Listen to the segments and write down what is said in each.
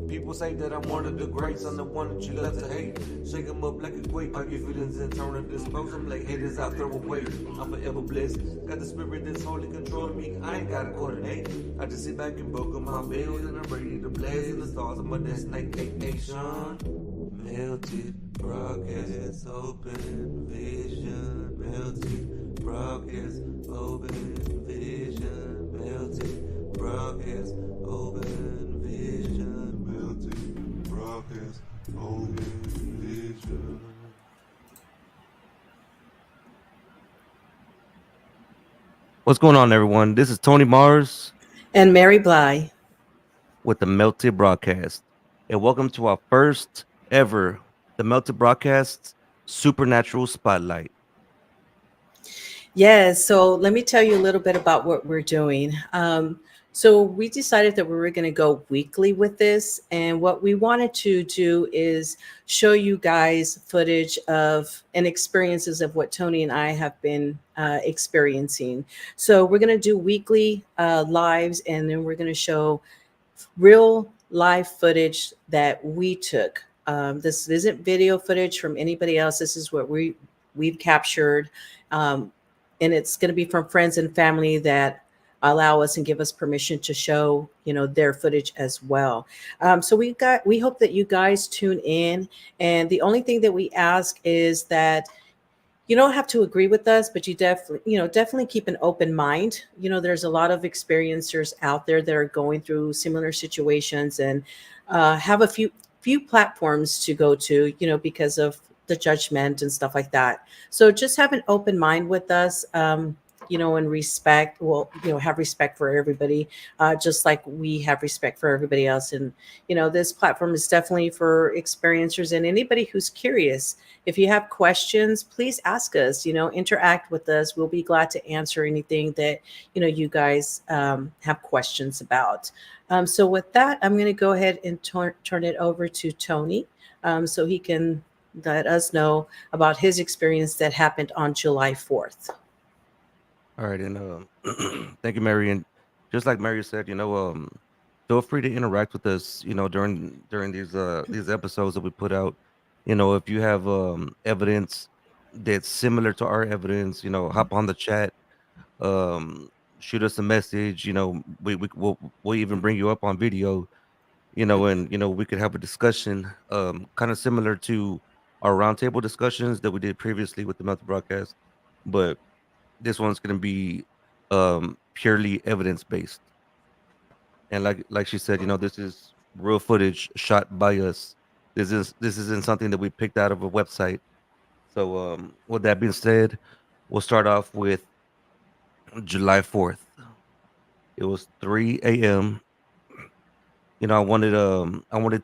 People say that I'm one of the greats, I'm the one that you love to hate. Shake 'em up like a quake, I get feelings and turn and dispose them like haters I throw away. I'm forever blessed, got the spirit that's holy controlling me, I ain't gotta coordinate. I just sit back and buckle my bills and I'm ready to blaze in the stars of my destination. Melted broadcast, open vision, melted broadcast, open vision, melted broadcast, open vision, melted broadcast, open vision. What's going on, everyone? This is Tony Mars And Mary Bly. with the Melted Broadcast, and welcome to our first ever the Melted Broadcast Supernatural Spotlight. Yes, so let me tell you a little bit about what we're doing. So we decided that we were going to go weekly with this, and what we wanted to do is show you guys footage of and experiences of what Tony and I have been experiencing. So we're going to do weekly lives, and then we're going to show real live footage that we took. This isn't video footage from anybody else. This is what we've captured, um, and it's going to be from friends and family that allow us and give us permission to show their footage as well. So we hope that you guys tune in, and the only thing that we ask is that you don't have to agree with us, but you definitely keep an open mind. There's a lot of experiencers out there that are going through similar situations and have a few platforms to go to, because of the judgment and stuff like that. So just have an open mind with us. And respect. Well, have respect for everybody, just like we have respect for everybody else. And this platform is definitely for experiencers and anybody who's curious. If you have questions, please ask us. Interact with us. We'll be glad to answer anything that you guys have questions about. So with that, I'm going to go ahead and turn it over to Tony, so he can let us know about his experience that happened on July 4th. All right, and thank you, Mary. And just like Mary said, feel free to interact with us. During these episodes that we put out. If you have evidence that's similar to our evidence, hop on the chat, um, shoot us a message. We'll even bring you up on video. And we could have a discussion, kind of similar to our roundtable discussions that we did previously with the method broadcast, but this one's gonna be purely evidence based. And like she said, this is real footage shot by us. This isn't something that we picked out of a website. So with that being said, we'll start off with July 4th. It was 3 a.m. I wanted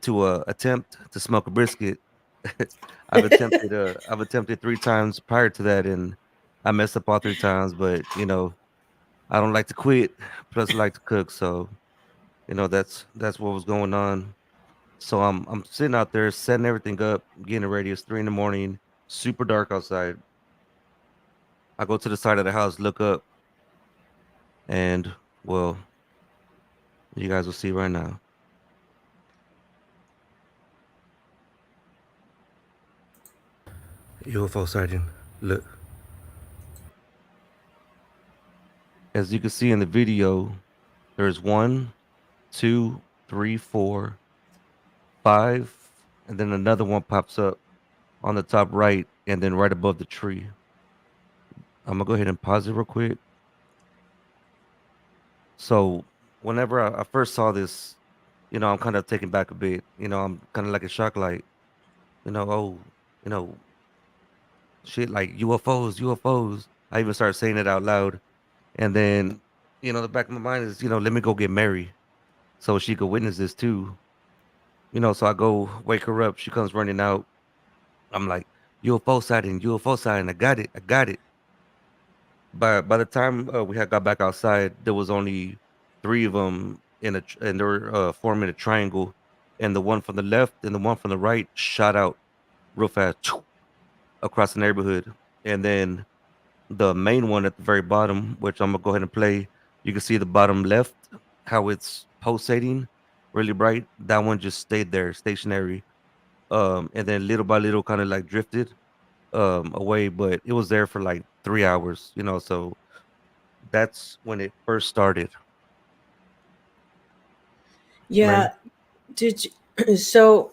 to attempt to smoke a brisket. I've attempted 3 times prior to that, and I messed up all 3 times. But I don't like to quit. Plus, I like to cook. So that's what was going on. So I'm sitting out there setting everything up, getting ready. It's 3 in the morning, super dark outside. I go to the side of the house, look up, and well, you guys will see right now. UFO sighting. Look, as you can see in the video, there's one, two, three, four, five, and then another one pops up on the top right, and then right above the tree. I'm gonna go ahead and pause it real quick. So whenever I first saw this, I'm kind of taken back a bit. I'm kind of like a shock light. Oh, you know, shit like UFOs, UFOs. I even started saying it out loud. And then, the back of my mind is, let me go get Mary so she could witness this too. So I go wake her up. She comes running out. I'm like, UFO sighting, UFO sighting. I got it. I got it. By the time we had got back outside, there was only three of them and they were forming a triangle, and the one from the left and the one from the right shot out real fast across the neighborhood, and then the main one at the very bottom, which I'm gonna go ahead and play. You can see the bottom left how it's pulsating, really bright, that one just stayed there stationary. And then little by little kind of like drifted away, but it was there for like 3 hours, so that's when it first started. Mary? Yeah. Did you, so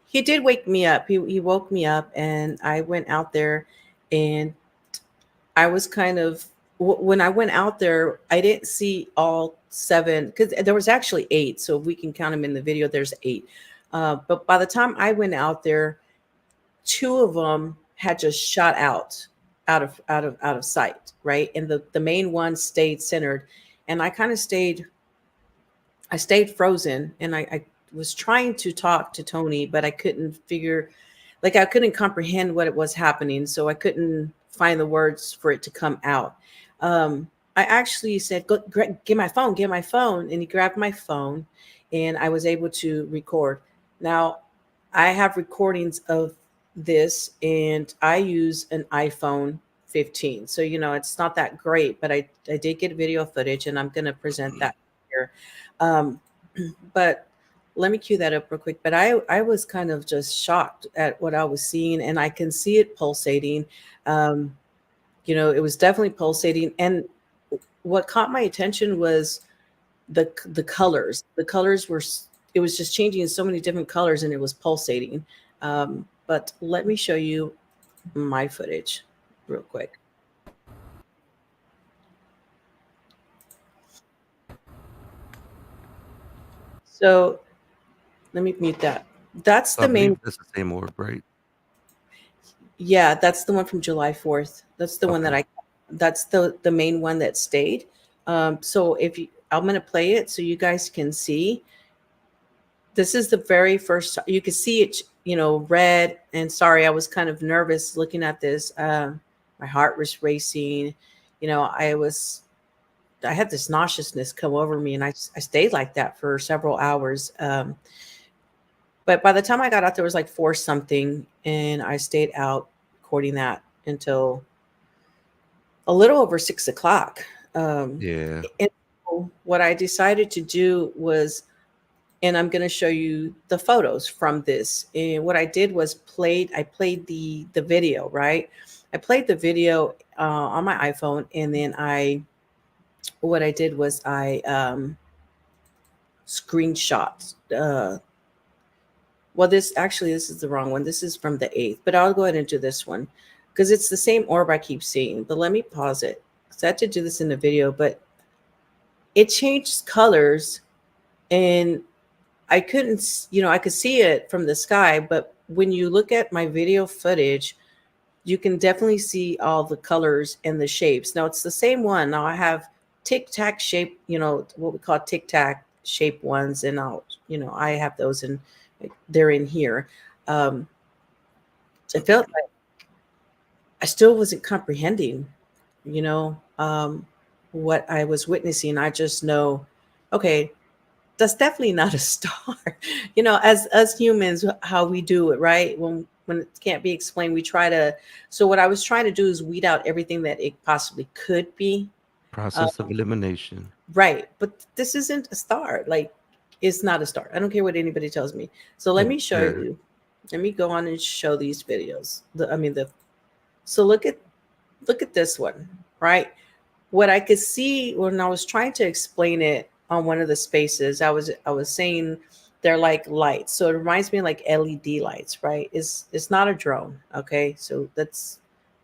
he did wake me up. He woke me up, and I went out there, and I was kind of when I went out there, I didn't see all seven because there was actually eight. So if we can count them in the video, there's eight. But by the time I went out there, two of them had just shot out of sight, right? And the main one stayed centered, and I stayed frozen, and I was trying to talk to Tony, but I couldn't figure, like, I couldn't comprehend what it was happening, so I couldn't find the words for it to come out. I actually said, "Go, get my phone, get my phone," and he grabbed my phone, and I was able to record. Now, I have recordings of this, and I use an iPhone 15, so it's not that great, but I did get video footage, and I'm going to present that here. Um, but let me cue that up real quick. But I was kind of just shocked at what I was seeing, and I can see it pulsating. Um, it was definitely pulsating, and what caught my attention was the colors. The colors were it was just changing in so many different colors, and it was pulsating. But let me show you my footage real quick. So let me mute that. That's So I the main. believe that's the same orb, right? Yeah, that's the one from July 4th. That's the one that Okay. that's the main one that stayed. So if you, I'm going to play it so you guys can see. This is the very first, you can see it, red. And sorry, I was kind of nervous looking at this. My heart was racing. I had this nauseousness come over me, and I stayed like that for several hours. But by the time I got out, there was like four something, and I stayed out recording that until a little over 6 o'clock. Yeah. And so what I decided to do was, and I'm going to show you the photos from this. And what I did was I played the video, right? I played the video on my iPhone, and then what I did was I screenshot. Well, this is the wrong one. This is from the 8th, but I'll go ahead and do this one because it's the same orb I keep seeing. But let me pause it because I had to do this in the video, but it changed colors, and I couldn't, I could see it from the sky, but when you look at my video footage, you can definitely see all the colors and the shapes. Now it's the same one. Now I have tic tac shape, what we call tic tac shape ones, and I have those, and they're in here. Um, it felt like I still wasn't comprehending, you know, um, what I was witnessing. I just know, okay, that's definitely not a star. As humans, how we do it, right? When it can't be explained, we try to. So what I was trying to do is weed out everything that it possibly could be. Uh, Process of elimination. right, but this isn't a star. Like, it's not a star. I don't care what anybody tells me. So let Yeah. me show Yeah. you. Let me go on and show these videos. I mean the. So look at this one, right? What I could see when I was trying to explain it on one of the spaces, I was saying they're like lights. So it reminds me of like LED lights, right? It's not a drone, okay? So that's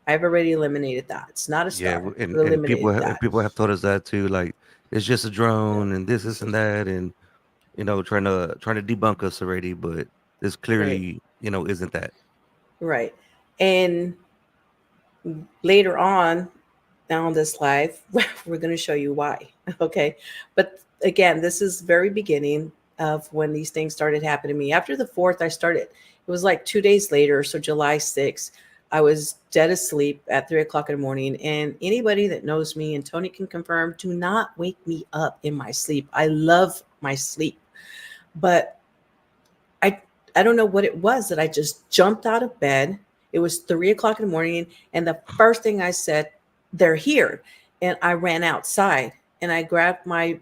I've already eliminated that. It's not a Yeah, star. and We and people eliminated that. people have told us that too. Like it's just a drone and this and that, and trying to debunk us already. But this Right. clearly, isn't that. Right. And later on down this live, we're going to show you why. Okay. But again, this is very beginning of when these things started happening to me. After the 4th, I started, it was like 2 days later. So July 6th, I was dead asleep at 3 o'clock in the morning. And anybody that knows me, and Tony can confirm, do not wake me up in my sleep. I love my sleep. But I I don't know what it was that I just jumped out of bed. It was 3 o'clock in the morning, and the first thing I said, "They're here," and I ran outside, and I grabbed my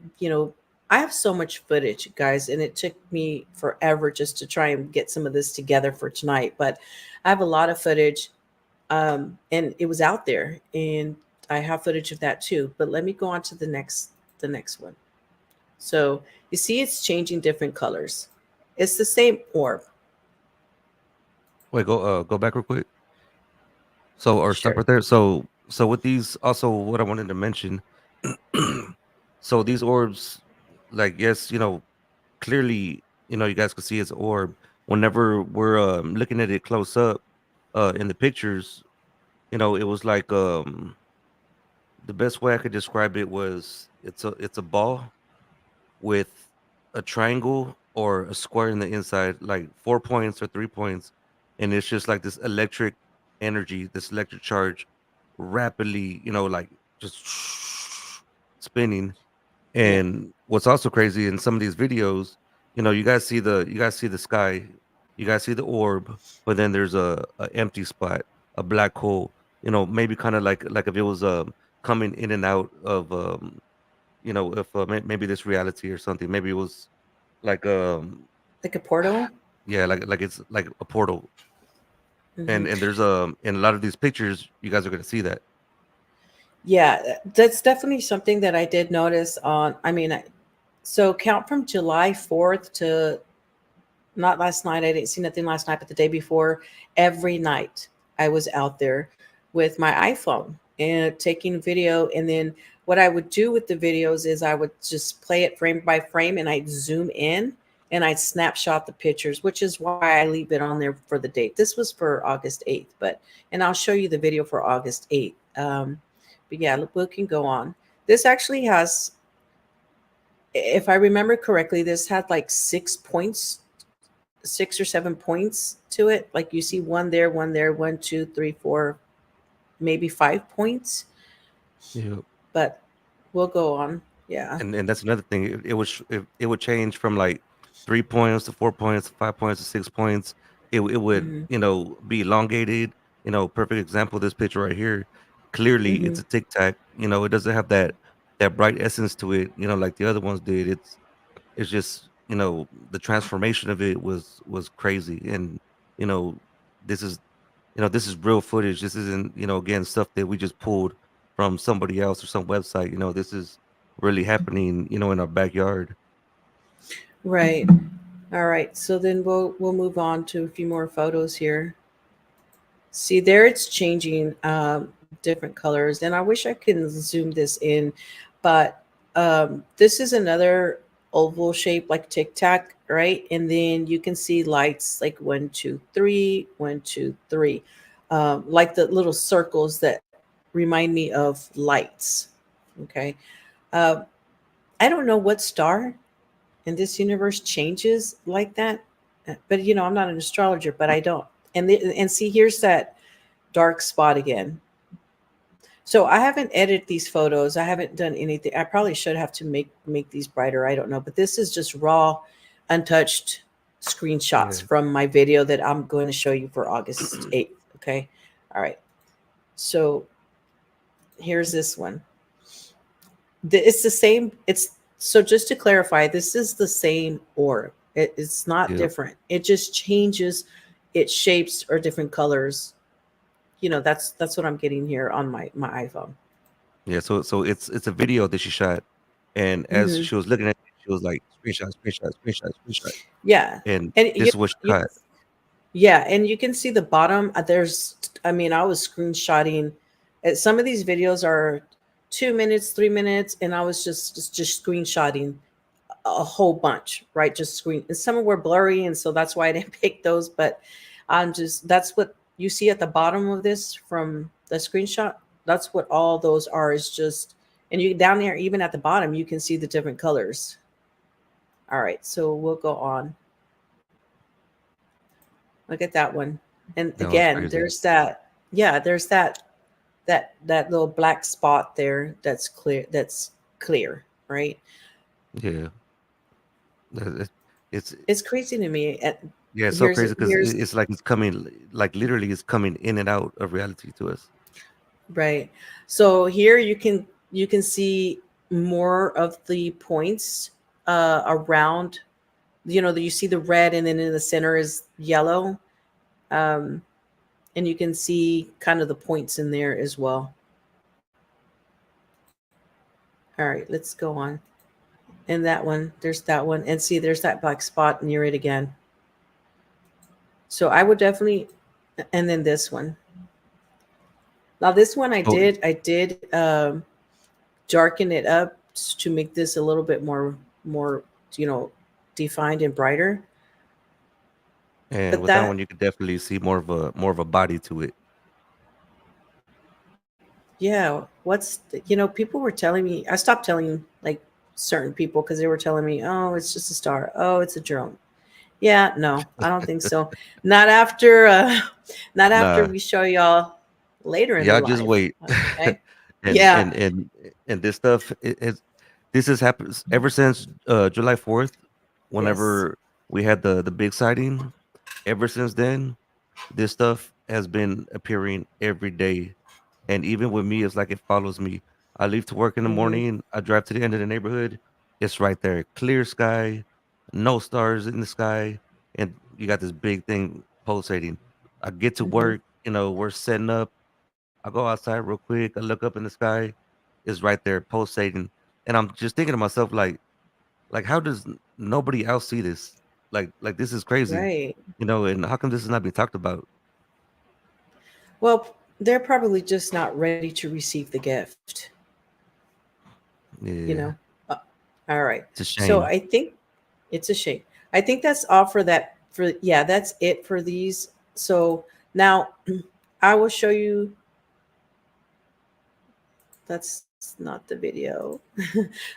I have so much footage, guys, and it took me forever just to try and get some of this together for tonight. But I have a lot of footage, and it was out there, and I have footage of that too. But let me go on to the next one. So you see, it's changing different colors. It's the same orb. Wait, go back real quick. So or stop Sure. right there. So with these, also what I wanted to mention. So these orbs, like, yes, clearly, you guys can see it's orb. Whenever we're looking at it close up, in the pictures, it was like, the best way I could describe it was, it's a ball with a triangle or a square in the inside, like 4 points or 3 points, and it's just like this electric energy, this electric charge, rapidly, like, just spinning. Yeah. And what's also crazy in some of these videos, you guys see the sky, you guys see the orb, but then there's a empty spot, a black hole. Maybe kind of like if it was coming in and out of, if maybe this reality or something. Maybe it was like, Like a portal. yeah, like it's like a portal. Hmm. And there's in a lot of these pictures, you guys are gonna see that. Yeah, that's definitely something that I did notice on. I mean, so count from July 4th to not last night. I didn't see nothing last night, but the day before, every night I was out there with my iPhone and taking video. And then what I would do with the videos is I would just play it frame by frame and I'd zoom in and I'd snapshot the pictures, which is why I leave it on there for the date. This was for August 8th, and I'll show you the video for August 8th. But yeah, we can go on. This actually has, if I remember correctly, this had like 6 points, 6 or 7 points to it. Like you see one there, one, two, three, four, maybe 5 points. Yeah. But we'll go on. Yeah. And that's another thing. It would change from like 3 points to 4 points, 5 points to 6 points. It would, Hmm. be elongated. Perfect example. This picture right here. Clearly, Hmm. it's a tic tac. It doesn't have that bright essence to it. Like the other ones did. It's just, the transformation of it was crazy. And you know this is this is real footage. This isn't, again, stuff that we just pulled from somebody else or some website. This is really happening, in our backyard. Right. All right. So then we'll move on to a few more photos here. See there, it's changing different colors, and I wish I can zoom this in, but this is another oval shape like tic tac, right? And then you can see lights like one, two, three, one, two, three, like the little circles that remind me of lights. Okay. Uh, I don't know what star in this universe changes like that, but I'm not an astrologer, but I don't. And see, here's that dark spot again. So I haven't edited these photos. I haven't done anything. I probably should have to make these brighter. I don't know, but this is just raw, untouched screenshots Yeah. from my video that I'm going to show you for August 8th. Okay. All right. So here's this one. It's the same. It's so just to clarify, this is the same orb. It's not Yep. different. It just changes its shapes or different colors. That's what I'm getting here on my iPhone. Yeah. So it's a video that she shot, and as Hmm. she was looking at it, she was like, screenshot, screenshot, screenshot, screenshot, Yeah, and and this is what she you caught. yeah, and you can see the bottom. There's, I mean, I was screenshotting. Some of these videos are 2 minutes, 3 minutes, and I was just screenshotting a whole bunch, right? Just screen. And some were blurry, and so that's why I didn't pick those. But I'm just that's what you see at the bottom of this from the screenshot. That's what all those are. Is just, and you down there, even at the bottom, you can see the different colors. All right, so we'll go on. Look at that one. And That was again, crazy. there's that, yeah, there's that little black spot there that's clear, right? Yeah. That- It's It's crazy to me. And yeah, it's so here's crazy because here's it's like it's coming, like literally, it's coming in and out of reality to us. right. So here you can see more of the points around, you see the red, and then in the center is yellow. Um, and you can see kind of the points in there as well. All right, let's go on. And that one, there's that one. And see, there's that black spot near it again. So I would definitely, and then this one. Now this one Oh, I did darken it up to make this a little bit more, you know, defined and brighter. and But with that that, one, you could definitely see more of a body to it. yeah, people were telling me, I stopped telling like certain people because they were telling me, oh, it's just a star. Oh, it's a drone. Yeah, no, I don't think so. Not after not after Nah, we show y'all later in the y'all just life. wait. Okay. and Yeah. and and and this stuff this has happened ever since July 4th, Yes. whenever we had the big sighting. Ever since then, this stuff has been appearing every day. And even with me, it's like it follows me. I leave to work in the Mm-hmm. morning, I drive to the end of the neighborhood, it's right there. Clear sky, no stars in the sky, and you got this big thing pulsating. I get to Mm-hmm. work, we're setting up. I go outside real quick, I look up in the sky, it's right there pulsating. And I'm just thinking to myself, like how does nobody else see this? Like this is crazy. Right. And how come this is not being talked about? Well, they're probably just not ready to receive the gift, you know. Yeah, Uh, all right. it's a So shame. I think it's a shame. I think that's all for that. For yeah, that's it for these. So now I will show you. That's not the video.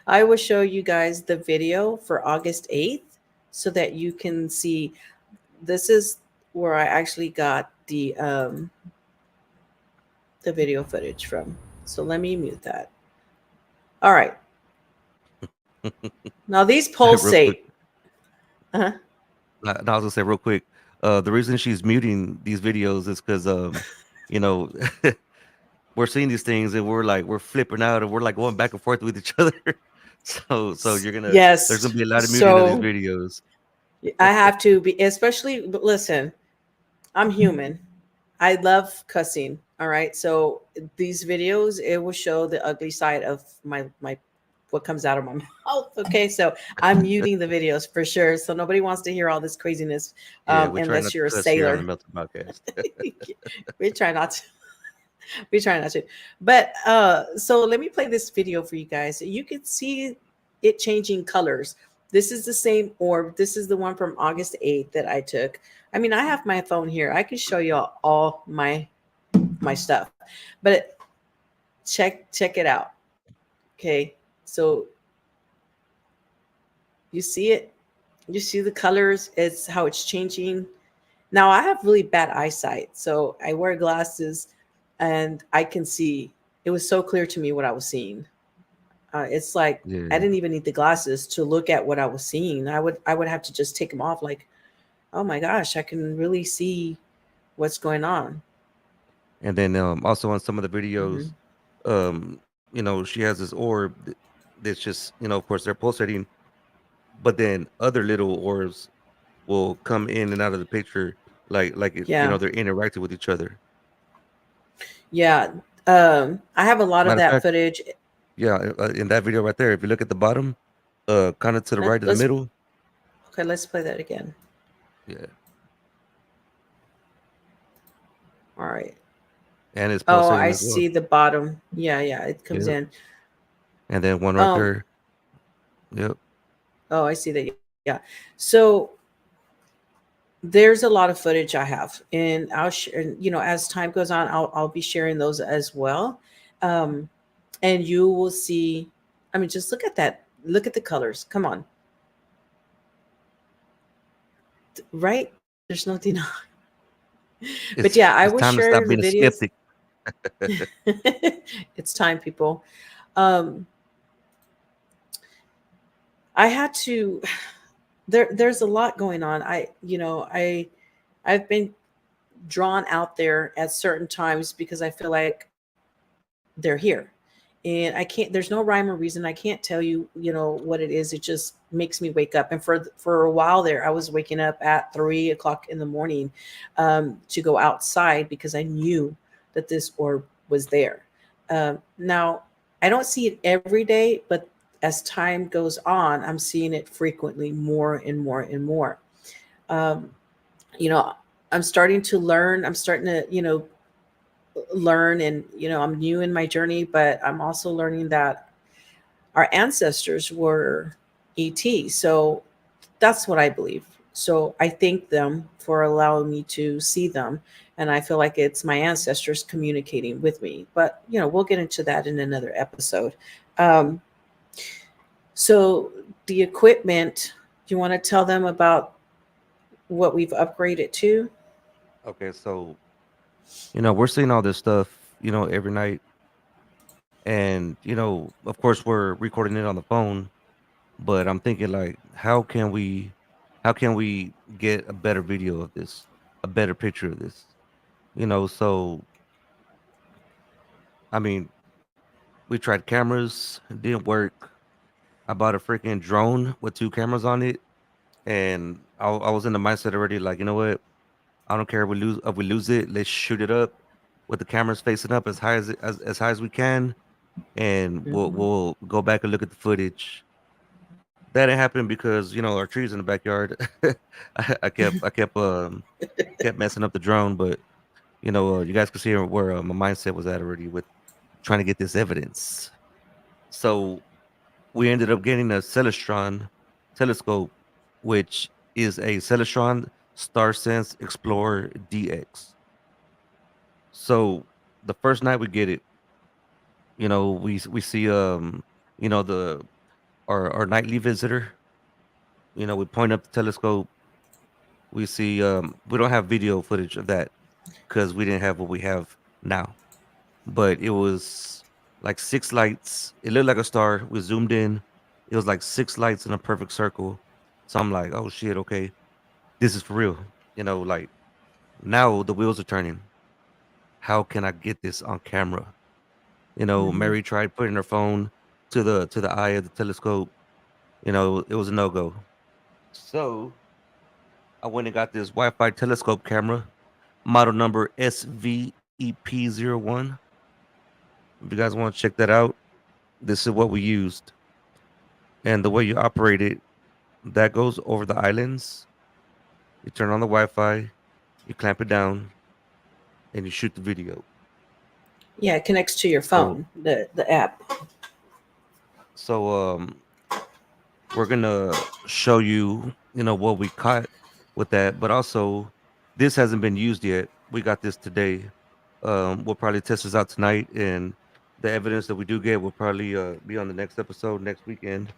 I will show you guys the video for August 8th so that you can see. This is where I actually got the video footage from. So let me mute that. All right. Now these Real quick. pulsate. Uh-huh. I was gonna say real quick. The reason she's muting these videos is because you know, we're seeing these things and we're flipping out and we're like going back and forth with each other. So there's Yes. gonna be a lot of muting of these So videos. I have to be, especially, but listen, I'm human. I love cussing. All right. So these videos, it will show the ugly side of my what comes out of my mouth. Okay. So I'm muting the videos for sure. So nobody wants to hear all this craziness, Yeah, we try not unless to you're a cuss here on the sailor. Melted Podcast. We try not to. We try not to. But so let me play this video for you guys. You can see it changing colors. This is the same orb. This is the one from August 8th that I took. I mean, I have my phone here. I can show you all my stuff. But check it out. Okay. So you see it? You see the colors, it's how it's changing. Now I have really bad eyesight, so I wear glasses and I can see. It was so clear to me what I was seeing. It's like I Yeah, didn't even need the glasses to look at what I was seeing. I would have to just take them off. Like, oh my gosh, I can really see what's going on. and then also on some of the Hmm. videos, she has this orb that's just of course they're pulsating, but then other little orbs will come in and out of the picture Yeah, they're interacting with each other. yeah. I have a lot of Matter of that fact, footage. yeah, in that video right there, if you look at the bottom, kind of to the right of the Let's middle, okay. Let's play that again. yeah, All right. and it's Oh, pulsating I as well. see the bottom. Yeah, yeah, it comes Yep, in. and then one right Um, there. Yep. oh, I see that. Yeah. So there's a lot of footage I have, and I'll share. As time goes on, I'll be sharing those as well. Um, and you will see. I mean, just look at that. Look at the colors. Come on, right? There's no denying. But It's yeah, I it's will time to share stop the being a videos. skeptic. It's time, people. Um, I had to. There's a lot going on. I've been drawn out there at certain times because I feel like they're here. and I can't. There's no rhyme or reason. I can't tell you, what it is. It just makes me wake up. And for a while there, I was waking up at 3 o'clock in the morning, to go outside because I knew that this orb was there. Now, I don't see it every day, but as time goes on, I'm seeing it frequently, more and more and more. Um, you know, I'm starting to learn. I'm starting to, learn, and I'm new in my journey, but I'm also learning that our ancestors were ET. So that's what I believe. So I thank them for allowing me to see them, and I feel like it's my ancestors communicating with me. But we'll get into that in another episode. um, so the equipment, do you want to tell them about what we've upgraded to? Okay, so we're seeing all this stuff, every night, and of course, we're recording it on the phone. But I'm thinking like, how can we get a better video of this, a better picture of this? So I mean, we tried cameras, it didn't work. I bought a freaking drone with two cameras on it, and I was in the mindset already, like, you know what? I don't care if we lose it. Let's shoot it up with the cameras facing up as high as we can, and we'll Hmm. we'll go back and look at the footage. That didn't happen because our trees in the backyard. I kept messing up the drone, but you guys can see where my mindset was at already with trying to get this evidence. So we ended up getting a Celestron telescope, which is a Celestron StarSense Explorer DX. So the first night we get it, we see the our nightly visitor. We point up the telescope. We see we don't have video footage of that because we didn't have what we have now. But it was like six lights. It looked like a star. We zoomed in. It was like six lights in a perfect circle. So I'm like, oh shit, okay, this is for real. Like now the wheels are turning. How can I get this on camera? Hmm. Mary tried putting her phone to the eye of the telescope. It was a no go. So I went and got this Wi-Fi telescope camera, model number SVEP01. If you guys want to check that out, this is what we used. And the way you operate it, that goes over the islands. You turn on the Wi-Fi, you clamp it down, and you shoot the video. Yeah, it connects to your So, phone, the app. so we're gonna show you, what we caught with that, but also this hasn't been used yet. We got this today. We'll probably test this out tonight, and the evidence that we do get will probably be on the next episode next weekend.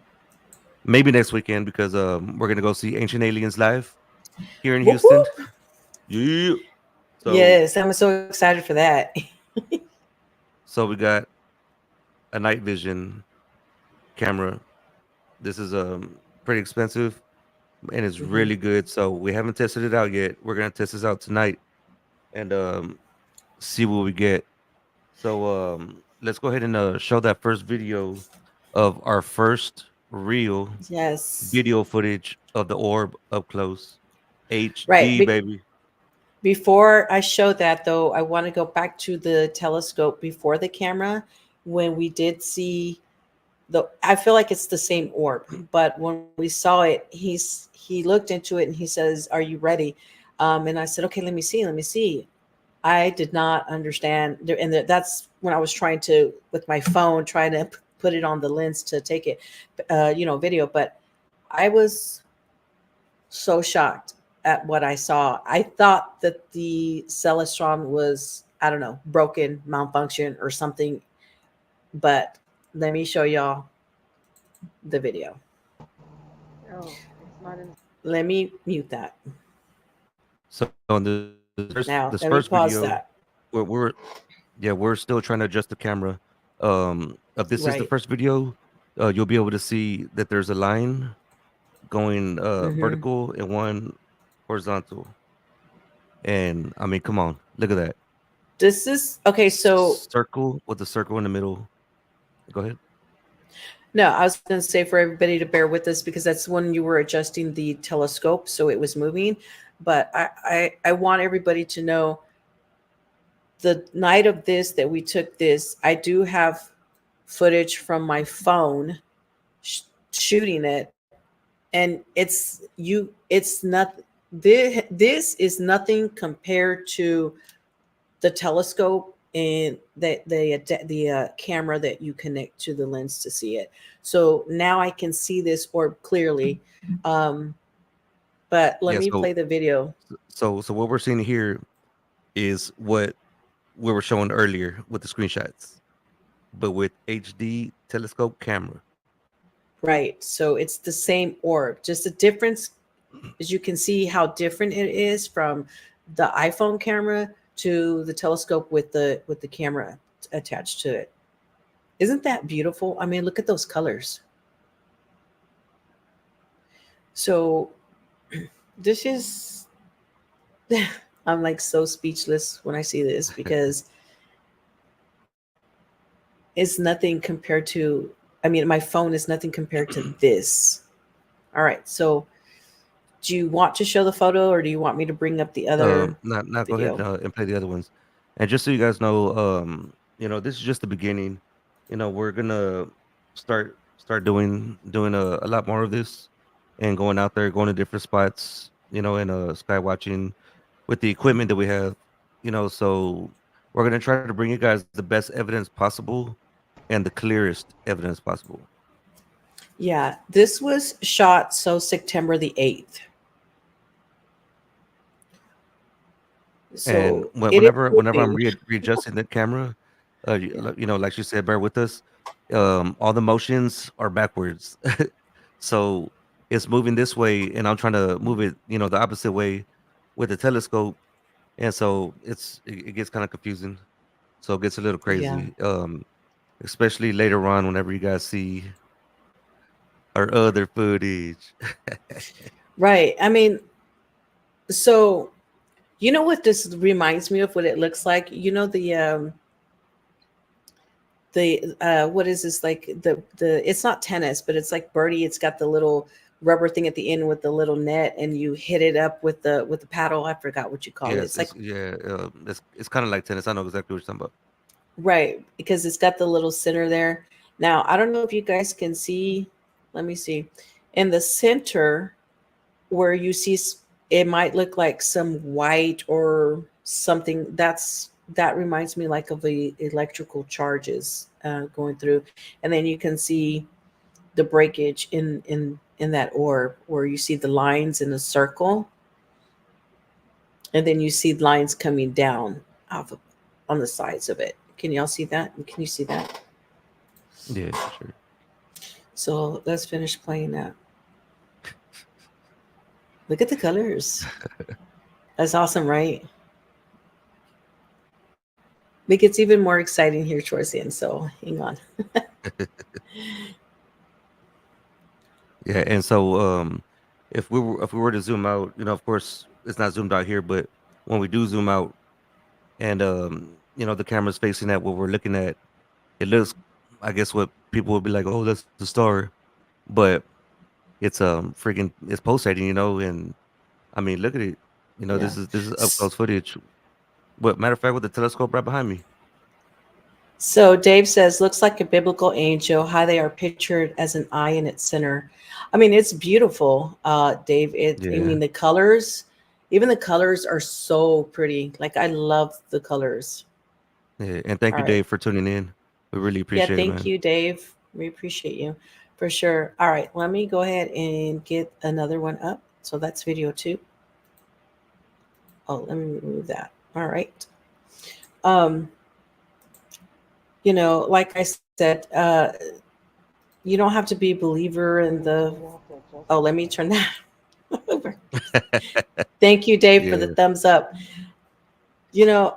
Maybe next weekend because we're gonna go see Ancient Aliens live here in Whoop Houston. whoop. Yeah. So Yes, I'm so excited for that. so we got a night vision camera. This is pretty expensive and it's Hmm. really good. So we haven't tested it out yet. We're gonna test this out tonight and see what we get. So let's go ahead and show that first video of our first real Yes. video footage of the orb up close. Right. HD baby. Before I show that, though, I want to go back to the telescope before the camera when we did see the. I feel like it's the same orb, but when we saw it, he looked into it and he says, "Are you ready?" And I said, "Okay, let me see, let me see." I did not understand, and that's when I was trying to, with my phone, trying to put it on the lens to take it, video. But I was so shocked at what I saw. I thought that the Celestron was, I don't know, broken, malfunction, or something. But let me show y'all the video. Let me mute that. So in this Now, let me first pause video, that. we're yeah, we're still trying to adjust the camera. If this is the Right. first video, you'll be able to see that there's a line going Hmm. vertical and one horizontal. And I mean, come on, look at that This is okay. So, circle with the circle in the middle. Go ahead. No, I was going to say for everybody to bear with us because that's when you were adjusting the telescope, so it was moving. But I want everybody to know the night of this that we took this, I do have footage from my phone sh- shooting it, and it's not. This is nothing compared to the telescope and the camera that you connect to the lens to see it. So now I can see this orb clearly. Um, but let Yeah. me play the video. So what we're seeing here is what we were showing earlier with the screenshots, but with HD telescope camera. Right. So it's the same orb. Just the difference is you can see how different it is from the iPhone camera to the telescope with the camera attached to it. Isn't that beautiful? I mean, look at those colors. So this is I'm like so speechless when I see this because it's nothing compared to I mean, my phone is nothing compared to this. All right. So do you want to show the photo or do you want me to bring up the other Not go ahead video? and play the other ones. And just so you guys know, this is just the beginning. We're gonna start doing a lot more of this, and going out there, going to different spots, and sky watching with the equipment that we have. So we're gonna try to bring you guys the best evidence possible and the clearest evidence possible. Yeah, this was shot so September the 8th. And So it is whenever I'm moving. readjusting the camera, like you said, bear with us. All the motions are backwards, so it's moving this way, and I'm trying to move it, the opposite way with the telescope, and so it gets kind of confusing. So it gets a little Yeah. crazy, especially later on whenever you guys see our other footage. Right. I mean, so you know what this reminds me of what it looks like? You know the what is this like the it's not tennis, but it's like birdie. It's got the little rubber thing at the end with the little net and you hit it up with the paddle. I forgot what you call it. Yes, It's like it's kind of like tennis. I know exactly what you're talking about. right, because it's got the little center there. Now, I don't know if you guys can see. Let me see. In the center where you see it might look like some white or something that reminds me like of the electrical charges going through, and then you can see the breakage in that orb where you see the lines in a circle, and then you see lines coming down off of, on the sides of it. Can y'all see that? Can you see that? Yeah, for sure. So let's finish playing that. Look at the colors. That's awesome, right? It gets even more exciting here towards the end, so hang on. Yeah, and so if we were to zoom out, of course it's not zoomed out here, but when we do zoom out and the camera's facing at what we're looking at, it looks, I guess, what people would be like, oh, that's the star, but it's pulsating, and I mean, look at it. Yeah. This is up close footage. But matter of fact, with the telescope right behind me. So Dave says, looks like a biblical angel, how they are pictured as an eye in its center. I mean, it's beautiful, Dave. I Yeah, mean, the colors, even the colors are so pretty. Like, I love the colors. yeah. And thank All you, right. Dave, for tuning in. We really Yeah, appreciate it, thank man. you, Dave. We appreciate you for sure. All right. Let me go ahead and get another one up. So that's video two. Oh, let me remove that. All right. Um, like I said, you don't have to be a believer in the. Oh, let me turn that over. Thank you, Dave, for the Yeah, thumbs up. You know,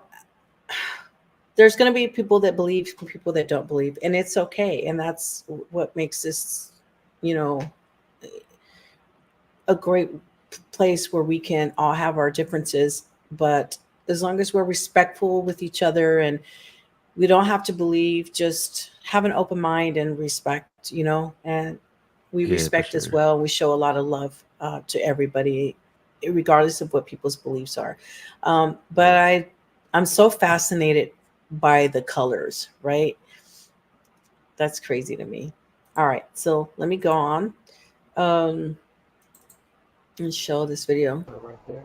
there's going to be people that believe and people that don't believe, and it's okay. And that's what makes this, you know, a great place where we can all have our differences. But as long as we're respectful with each other and We don't have to believe, just have an open mind and respect, and we Yeah, for respect as sure. well. We show a lot of love to everybody, regardless of what people's beliefs are. But Right. I'm so fascinated by the colors, right? That's crazy to me. All right, so let me go on and show this video. Right there.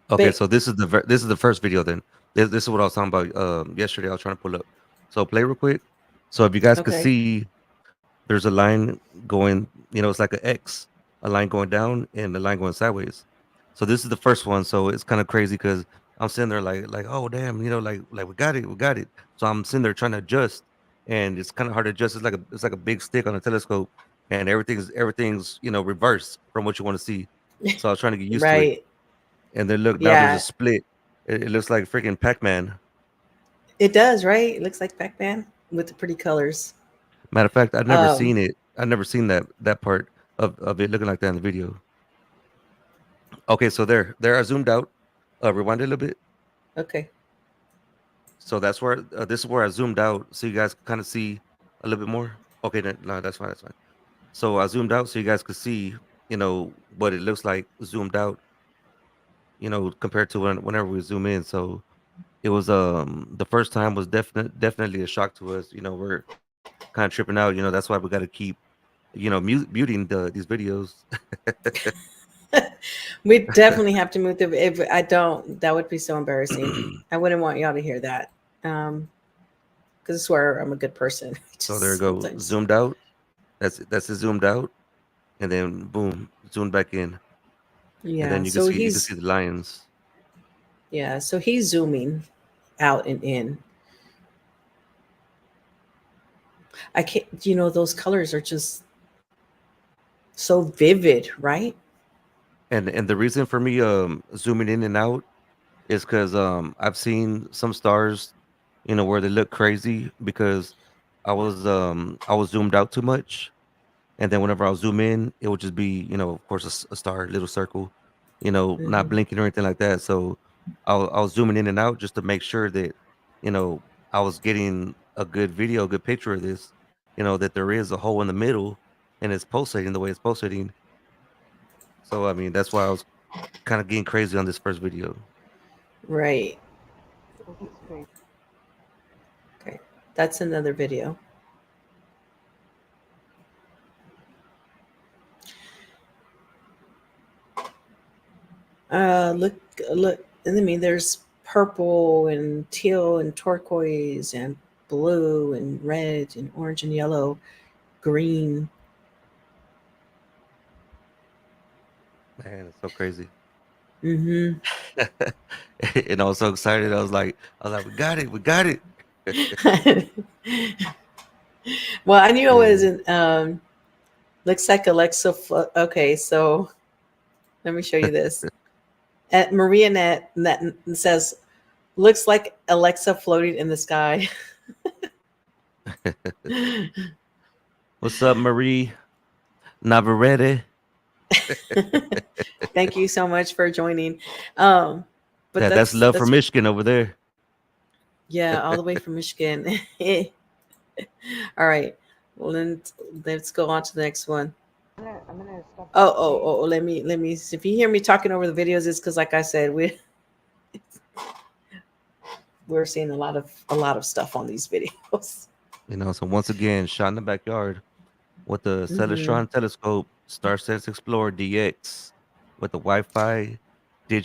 Okay, But so this is the first video then. This is what I was talking about yesterday. I was trying to pull up. So play real quick. So if you guys could okay, see, there's a line going, it's like an X, a line going down and a line going sideways. So this is the first one. So it's kind of crazy because I'm sitting there like, oh damn, like we got it. So I'm sitting there trying to adjust, and it's kind of hard to adjust. It's like a big stick on a telescope, and everything's reversed from what you want to see. So I was trying to get used to it, right, and then look, now there's a yeah, split. It looks like freaking Pac-Man. it does, right? It looks like Pac-Man with the pretty colors. Matter of fact, I've never Um, seen it. I've never seen that part of it looking like that in the video. Okay, so there I zoomed out. Rewind it a little bit. okay. So that's where this is where I zoomed out, so you guys kind of see a little bit more. Okay, no, that's fine, that's fine. So I zoomed out so you guys could see, what it looks like zoomed out, compared to whenever we zoom in. So it was the first time was definitely a shock to us. We're kind of tripping out. That's why we got to keep, muting these videos. We definitely have to move the. If I don't, that would be so embarrassing. I wouldn't want y'all to hear that. Because I swear I'm a good person. So there we Just go, sometimes, zoomed out. That's it zoomed out, and then boom, zoomed back in, and yeah. then So you can see he's the lions. yeah. So he's zooming out and in. I can't. Those colors are just so vivid, right? And the reason for me zooming in and out is because I've seen some stars, where they look crazy because I was zoomed out too much, and then whenever I'll zoom in, it would just be, of course, a star, little circle, not Hmm. blinking or anything like that. So I was zooming in and out just to make sure that, you know, I was getting a good video, a good picture of this, that there is a hole in the middle and it's pulsating the way it's pulsating. So I mean, that's why I was kind of getting crazy on this first video. Right. Okay. That's another video. Look, look. I mean, there's purple and teal and turquoise and blue and red and orange and yellow, green. Man, it's so crazy. Hmm. And I was so excited. I was like, we got it, we got it. Well, I knew it Yeah. wasn't. Looks like Alexa. Okay, so let me show you this. At Maria Net says, "Looks like Alexa floating in the sky." What's up, Marie Navarrete? Thank you so much for joining. Um, but That's that's love for that's Michigan over there. yeah, all the way from Michigan. All right. Well, then let's go on to the next one. Oh, let me. If you hear me talking over the videos, it's because, like I said, we're seeing a lot of stuff on these videos. So once again, shot in the backyard with the Hmm. Celestron telescope, Star Sense Explorer DX, with the Wi-Fi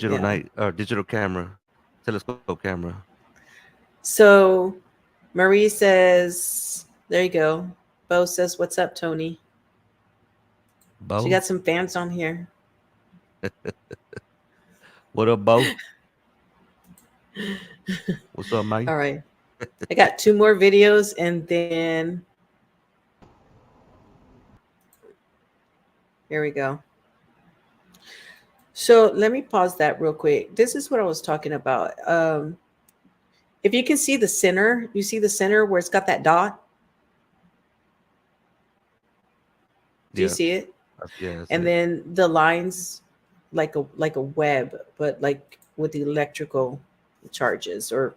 Yeah. digital camera, telescope camera. So Marie says, "There you go." Bo says, "What's up, Tony?" She Bo, got some fans on here. what up, Bo? What's up, All Mike? right. I got two more videos, and then here we go. So let me pause that real quick. This is what I was talking about. If you can see the center, you see the center where it's got that dot. Do you Yeah, see it? yeah, that's And it. then the lines, like a web, but like with the electrical charges, or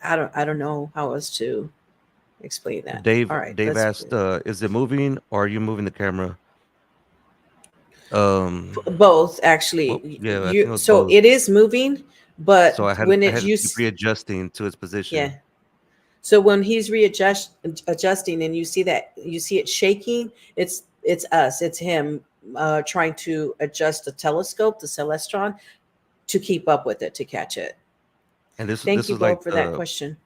I don't know how else to explain that. Dave All right, Dave let's asked, "Is it moving or are you moving the camera?" Um, both well, actually. yeah, I think You it was so both. it is moving, So but when I it had to keep use readjusting to its yeah. position. So when he's adjusting and you see it shaking, it's us, it's him trying to adjust the telescope, the celestron, to keep up with it, to catch it. And Thank this you, was like Bo, for that question.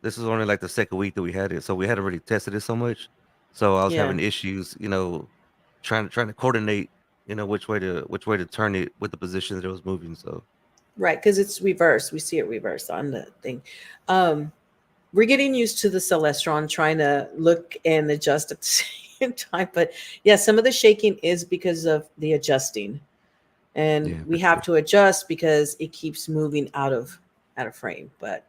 this was only like the second week that we had it, so we had already tested it so much. So I was Yeah, having issues, trying to coordinate, which way to turn it with the position that it was moving. So right, because it's reversed. We see it reversed on the thing. Um, we're getting used to the celestron, trying to look and adjust at the same time. But yeah, some of the shaking is because of the adjusting, and yeah, for we have sure. to adjust because it keeps moving out of frame. But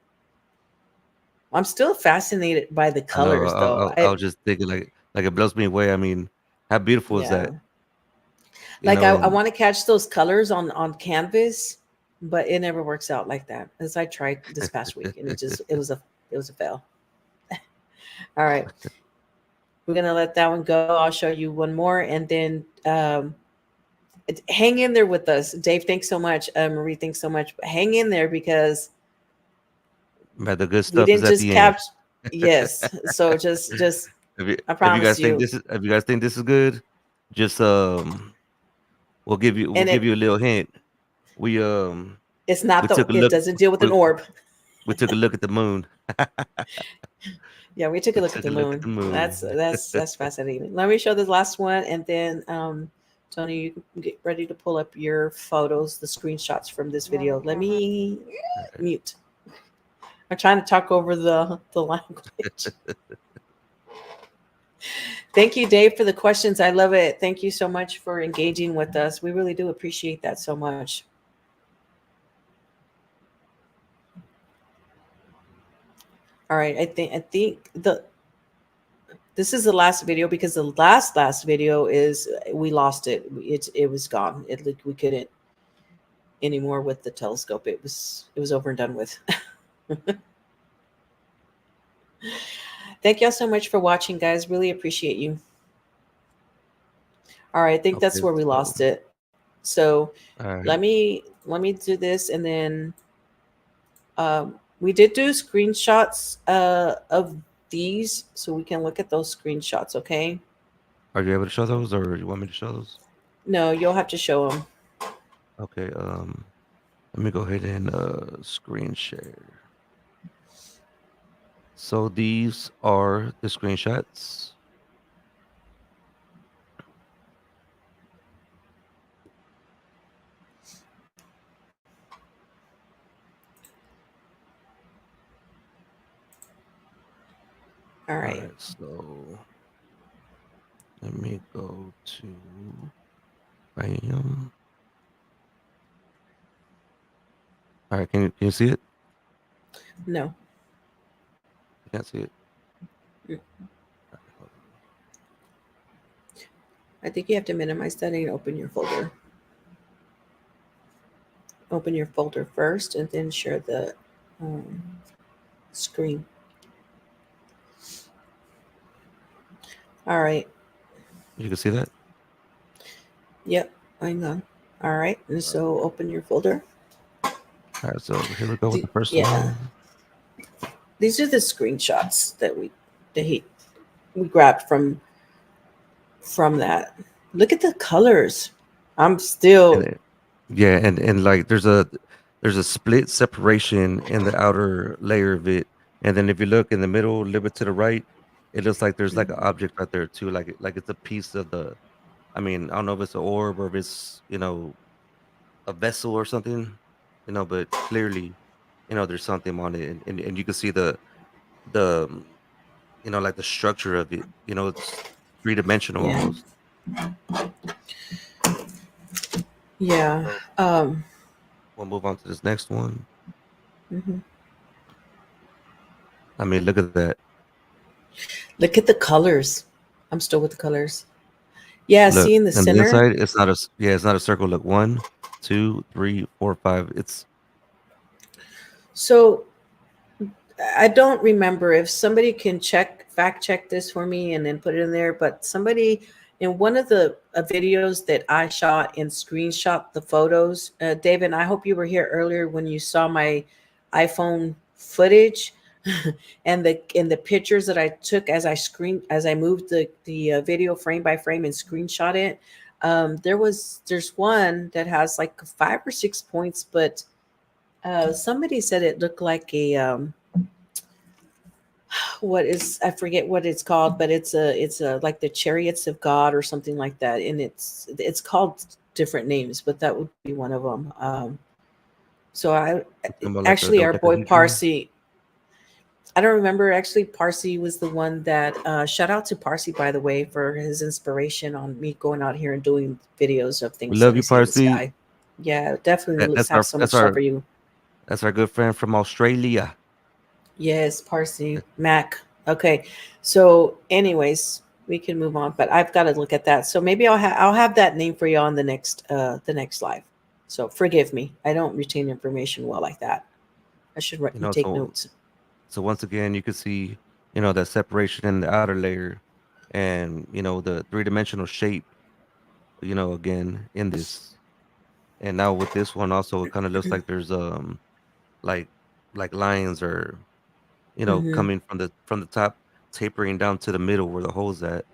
I'm still fascinated by the I know. colors, though. I was just thinking like it blows me away. I mean, how beautiful is Yeah, that? like I And want to catch those colors on canvas, but it never works out like that. As I tried this past week, and it was a fail. All right, we're gonna let that one go. I'll show you one more, and then hang in there with us. Dave, thanks so much. Marie, thanks so much. Hang in there because man, the good we stuff is didn't at just the end. capture. Yes, so just I If you promise guys think you, if you guys think this is good, just we'll and give you a little hint. We it's not we the took a it look doesn't deal with an we, orb. we took a look at the moon. Yeah, we took We a look at took the a look at moon. the moon. That's fascinating. Let me show the last one, and then Tony, you can get ready to pull up your photos, the screenshots from this video. Let me mute. I'm trying to talk over the language. Thank you, Dave, for the questions. I love it. Thank you so much for engaging with us. We really do appreciate that so much. All right, I think the this is the last video because the last video is we lost it. It was gone. It like we couldn't anymore with the telescope. It was over and done with. Thank y'all so much for watching, guys. Really appreciate you. All right, I think that's Okay, where we so lost it. So all right. let me do this, and then we did do screenshots of these, so we can look at those screenshots. Okay. Are you able to show those, or you want me to show those? No, you'll have to show them. Okay. Let me go ahead and screen share. So these are the screenshots. All All right. right. So let me go to bam. All right. Can you see it? No. You can't see it. Mm. All right, hold I think you have to minimize that and open your folder. Open your folder first, and then share the um, screen. All right. You can see that. Yep. Hang on. All right. And All right. so open your folder. All right. So here we go with the first Yeah. one. These are the screenshots that we grabbed from that. Look at the colors. I'm And still yeah, and like there's a split separation in the outer layer of it, and then if you look in the middle, a little bit to the right, it looks like there's like an object right there too, like it's a piece of the. I mean, I don't know if it's an orb or if it's a vessel or something, but clearly, there's something on it, and you can see the like the structure of it. It's three dimensional yeah. almost. Yeah. So Um we'll move on to this next one. mhm. I mean, look at that. Look at the colors. I'm still with the colors. Yeah, Look, see in the and the center. inside, it's not a circle. Look, one, two, three, four, five. It's So I don't remember if somebody can fact check this for me and then put it in there, but somebody in one of the videos that I shot and screenshot the photos, David, I hope you were here earlier when you saw my iPhone footage and the pictures that I took as I moved the video frame by frame and screenshot it. There's one that has like 5 or 6 points, but somebody said it looked like a what is I forget what it's called, but it's a like the chariots of God or something like that, and it's called different names, but that would be one of them. So I You talking about like the actually our boy dodecahedron? Parsi. I don't remember actually. Parsi was the one that shout out to Parsi, by the way, for his inspiration on me going out here and doing videos of We things that love I you, see in the Parsi. sky. Yeah, definitely That's have our so much love for you. that's our good friend from Australia. Yes, Parsi Mac. Okay, so anyways, we can move on, but I've got to look at that. So maybe I'll have that name for you on the next live. So forgive me, I don't retain information well like that. I should You know, take notes. so once again, you can see, that separation in the outer layer, and the three-dimensional shape. Again in this, and now with this one also, it kind of looks like there's like lines, or Hmm. coming from the top, tapering down to the middle where the hole's at.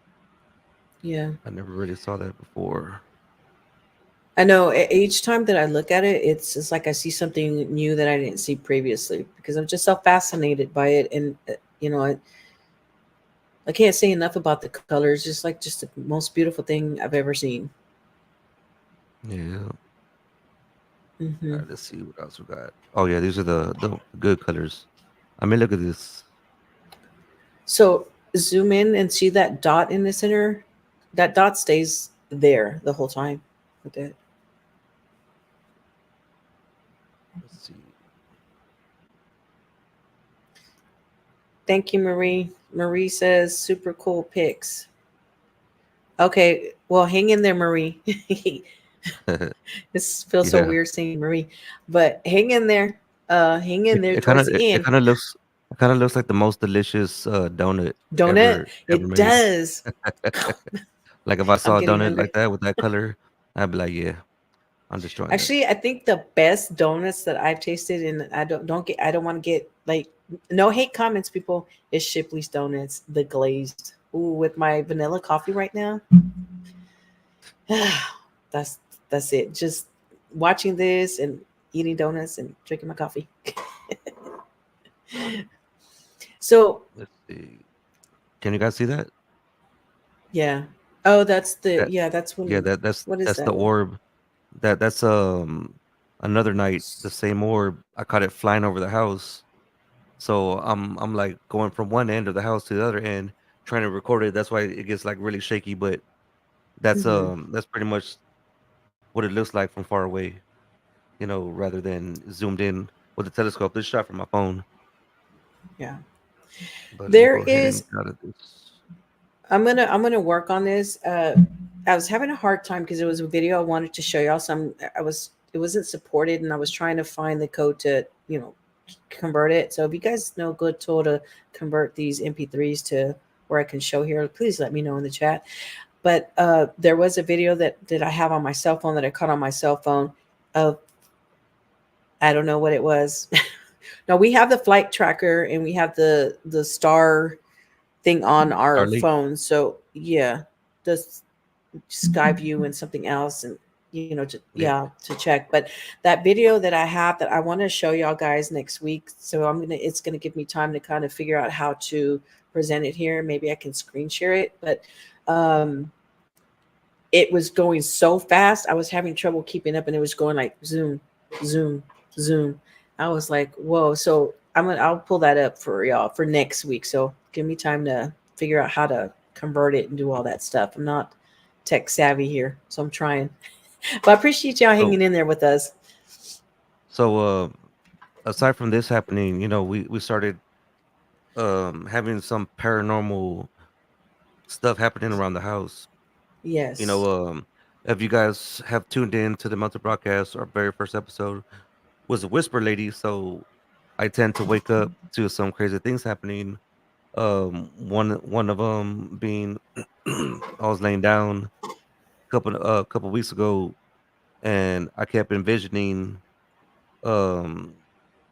Yeah, I never really saw that before. I know. Each time that I look at it, it's like I see something new that I didn't see previously because I'm just so fascinated by it, and I can't say enough about the colors. Just the most beautiful thing I've ever seen. Yeah. All Hmm. right, let's see what else we got. Oh yeah, these are the good colors. I mean, look at this. So zoom in and see that dot in the center. That dot stays there the whole time. With it. Let's see. Thank you, Marie. Marie says super cool pics. Okay, well, hang in there, Marie. This feels so Yeah. weird saying Marie, but hang in there. Hang in It, there it kind towards of the it, it end. kind of looks it kind of looks like the most delicious donut Donut. ever It made. does. Like if I I'm saw a getting donut hungry. like that with that color, I'd be like, yeah, I'm destroying that. Actually, I think the best donuts that I've tasted, and I don't want to get like no hate comments, people. Is Shipley's donuts, the glazed. Ooh, with my vanilla coffee right now. that's that's it. Just watching this and eating donuts and drinking my coffee. So Let's see. Can you guys see that? yeah. Oh, that's the That yeah. That's yeah, when. What is that's the that? orb. That's another night, the same orb. I caught it flying over the house. So I'm like going from one end of the house to the other end, trying to record it. That's why it gets like really shaky. But Hmm. that's pretty much what it looks like from far away. Rather than zoomed in with the telescope. This shot from my phone. Yeah. But let me There go ahead and is. get out of this. I'm gonna work on this. I was having a hard time because it was a video I wanted to show y'all. It wasn't supported, and I was trying to find the code to convert it. So if you guys know a good tool to convert these MP3s to where I can show here, please let me know in the chat. But there was a video that I have on my cell phone that I caught on my cell phone of I don't know what it was. Now we have the flight tracker and we have the star thing on our Starlink. phone. So yeah, the sky view and something else, and Yeah. to check. But that video that I have that I want to show y'all guys next week. So it's gonna give me time to kind of figure out how to present it here. Maybe I can screen share it, but um, it was going so fast. I was having trouble keeping up, and it was going like zoom, zoom, zoom. I was like, whoa. So I'll pull that up for y'all for next week. So give me time to figure out how to convert it and do all that stuff. I'm not tech savvy here, so I'm trying. But I appreciate y'all So hanging in there with us. so aside from this happening, we started having some paranormal stuff happening around the house. You Yes. know, if you guys have tuned in to the monthly broadcast, our very first episode was a whisper lady. So I tend to wake up to some crazy things happening. One of them being I was laying down couple weeks ago, and I kept envisioning um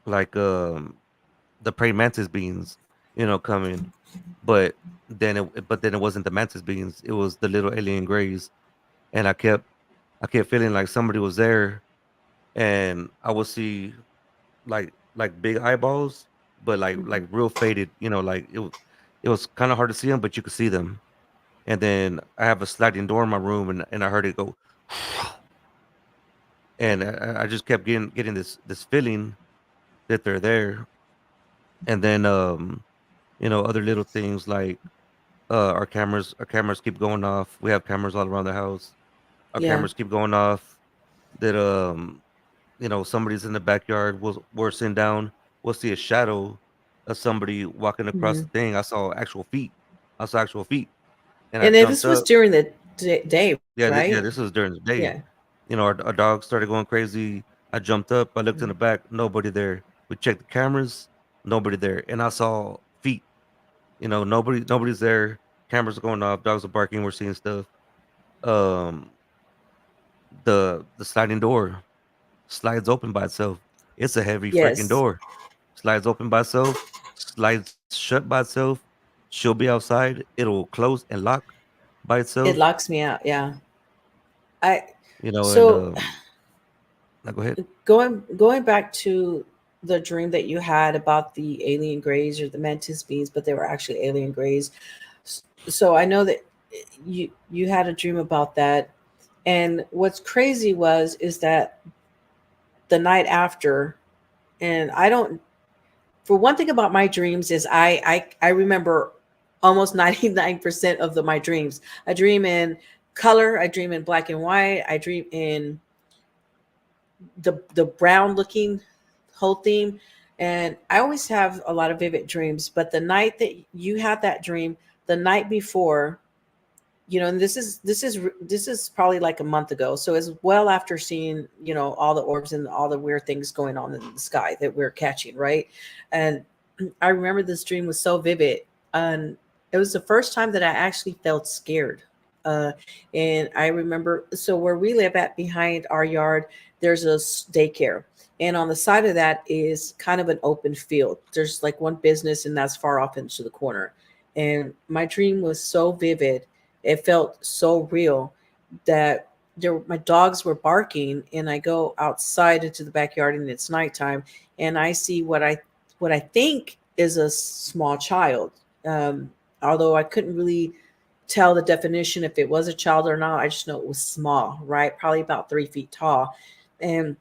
like the praying mantis beings, coming, but then it wasn't the mantis beings; it was the little alien grays, and I kept feeling like somebody was there, and I would see like big eyeballs, but like Mhm. real faded, like it was kind of hard to see them, but you could see them. And then I have a sliding door in my room, and I heard it go, and I just kept getting this feeling that they're there. And then other little things like our cameras keep going off. We have cameras all around the house. Our Yeah. cameras keep going off. That somebody's in the backyard. We're sitting down. We'll see a shadow of somebody walking across Hmm. the thing. I saw actual feet. I saw actual feet, and I And then jumped this was up. during the day, Yeah, right? yeah. This was during the day. Yeah. Our dog started going crazy. I jumped up. I looked in the back. Nobody there. We checked the cameras. Nobody there, and I saw feet. Nobody's there. Cameras are going off. Dogs are barking. We're seeing stuff. Um, the sliding door slides open by itself. It's a heavy freaking Yes. door. Slides open by itself. Slides shut by itself. She'll be outside. It'll close and lock by It itself. locks me out. Yeah. I And so now go ahead. going back to the dream that you had about the alien grays or the mantis beings, but they were actually alien grays. So I know that you had a dream about that, and what's crazy is that the night after, and I don't. For one thing about my dreams is I remember almost 99% of my dreams. I dream in color. I dream in black and white. I dream in the brown looking whole theme, and I always have a lot of vivid dreams. But the night that you had that dream, the night before, and this is probably like a month ago, so it's well after seeing all the orbs and all the weird things going on in the sky that we're catching, right? And I remember this dream was so vivid, and it was the first time that I actually felt scared. uh, and I remember, so where we live at behind our yard, there's a daycare, and on the side of that is kind of an open field. There's like one business, and that's far off into the corner. And my dream was so vivid, it felt so real, that my dogs were barking, and I go outside into the backyard, and it's nighttime, and I see what I think is a small child. Um, Although I couldn't really tell the definition if it was a child or not, I just know it was small, right? Probably about 3 feet tall. And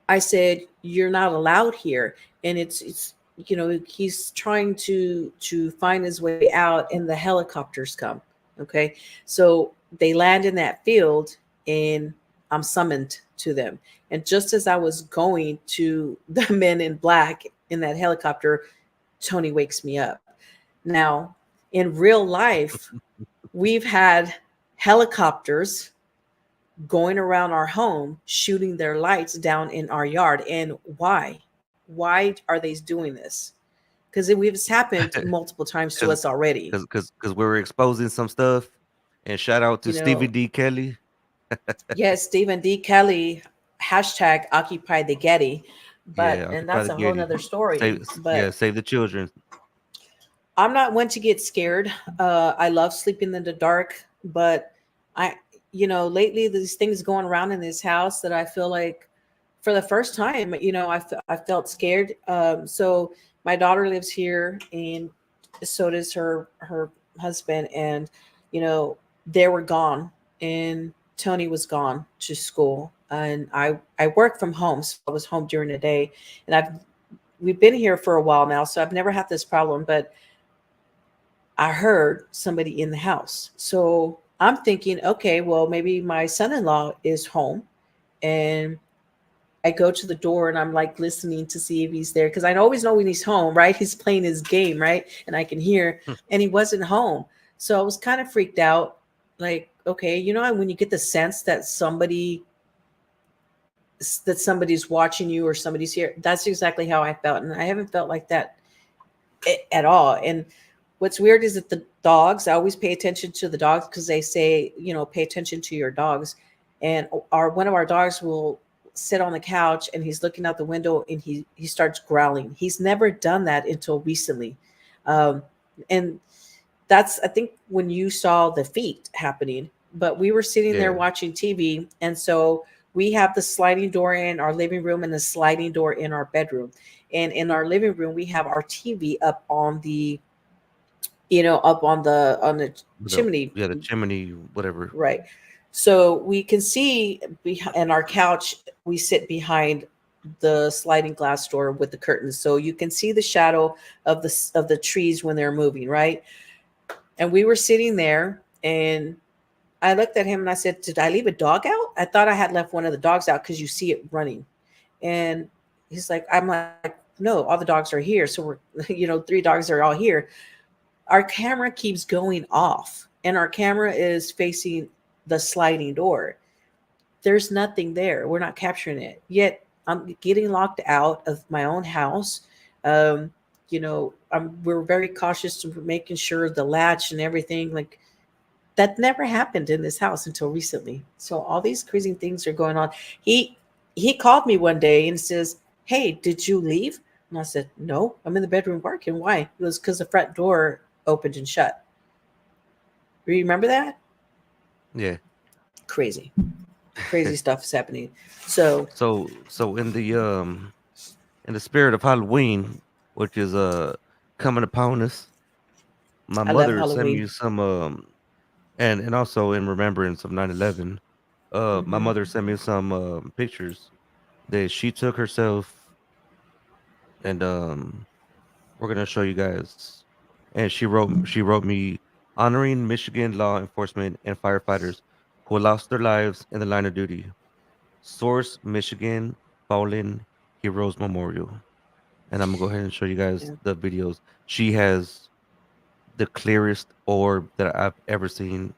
I said, "You're not allowed here." And it's he's trying to find his way out, and the helicopters come. Okay, so they land in that field, and I'm summoned to them. And just as I was going to the men in black in that helicopter, Tony wakes me up. Now, in real life, we've had helicopters going around our home shooting their lights down in our yard. And why are they doing this? Because it's happened multiple times to Because us already. because we were exposing some stuff. And shout out to you Stevie know D. Kelly. yes, Stephen D. Kelly, hashtag occupy the Getty. Yeah, And occupy that's the a whole Getty. nother story. Yeah, But save the children. I'm not one to get scared. I love sleeping in the dark, but I, lately these things going around in this house that I feel like, for the first time, I felt scared. So my daughter lives here, and so does her husband, and they were gone, and Tony was gone to school, and I work from home, so I was home during the day, and we've been here for a while now, so I've never had this problem, but I heard somebody in the house. So I'm thinking, okay, well, maybe my son in law is home. And I go to the door, and I'm like listening to see if he's there, because I always know when he's home, right? He's playing his game, right? And I can hear, and he wasn't home. So I was kind of freaked out. Like, okay, when you get the sense that that somebody's watching you or somebody's here. That's exactly how I felt, and I haven't felt like that at all. And what's weird is that the dogs, I always pay attention to the dogs because they say, pay attention to your dogs. And our one of our dogs will sit on the couch and he's looking out the window and he starts growling. He's never done that until recently. Um, and that's, I think, when you saw the feet happening. But we were sitting there Yeah, watching TV, and so we have the sliding door in our living room and the sliding door in our bedroom. And in our living room, we have our TV up on the, up on the the chimney, yeah, the chimney, whatever. right? So we can see in our couch, we sit behind the sliding glass door with the curtains, so you can see the shadow of the trees when they're moving, right? And we were sitting there, and I looked at him and I said, "Did I leave a dog out? I thought I had left one of the dogs out because you see it running." And he's like, I'm like, "No, all the dogs are here." So we're, three dogs are all here. Our camera keeps going off, and our camera is facing the sliding door. There's nothing there. We're not capturing it. Yet I'm getting locked out of my own house. Um, we're very cautious to making sure the latch and everything. Like, that never happened in this house until recently. So all these crazy things are going on. He he called me one day and says, "Hey, did you leave?" And I said, "No, I'm in the bedroom working." Why? It was because the front door opened and shut. Remember that? Yeah. Crazy, crazy stuff is happening. So So in the spirit of Halloween, which is coming upon us, my I love mother sent Halloween. me some and also in remembrance of 9/11, my Hmm. mother sent me some pictures that she took herself, and we're gonna show you guys. And she wrote me, honoring Michigan law enforcement and firefighters who lost their lives in the line of duty. Source: Michigan Fallen Heroes Memorial. And I'm gonna go ahead and show you guys Yeah. the videos. She has the clearest orb that I've ever seen,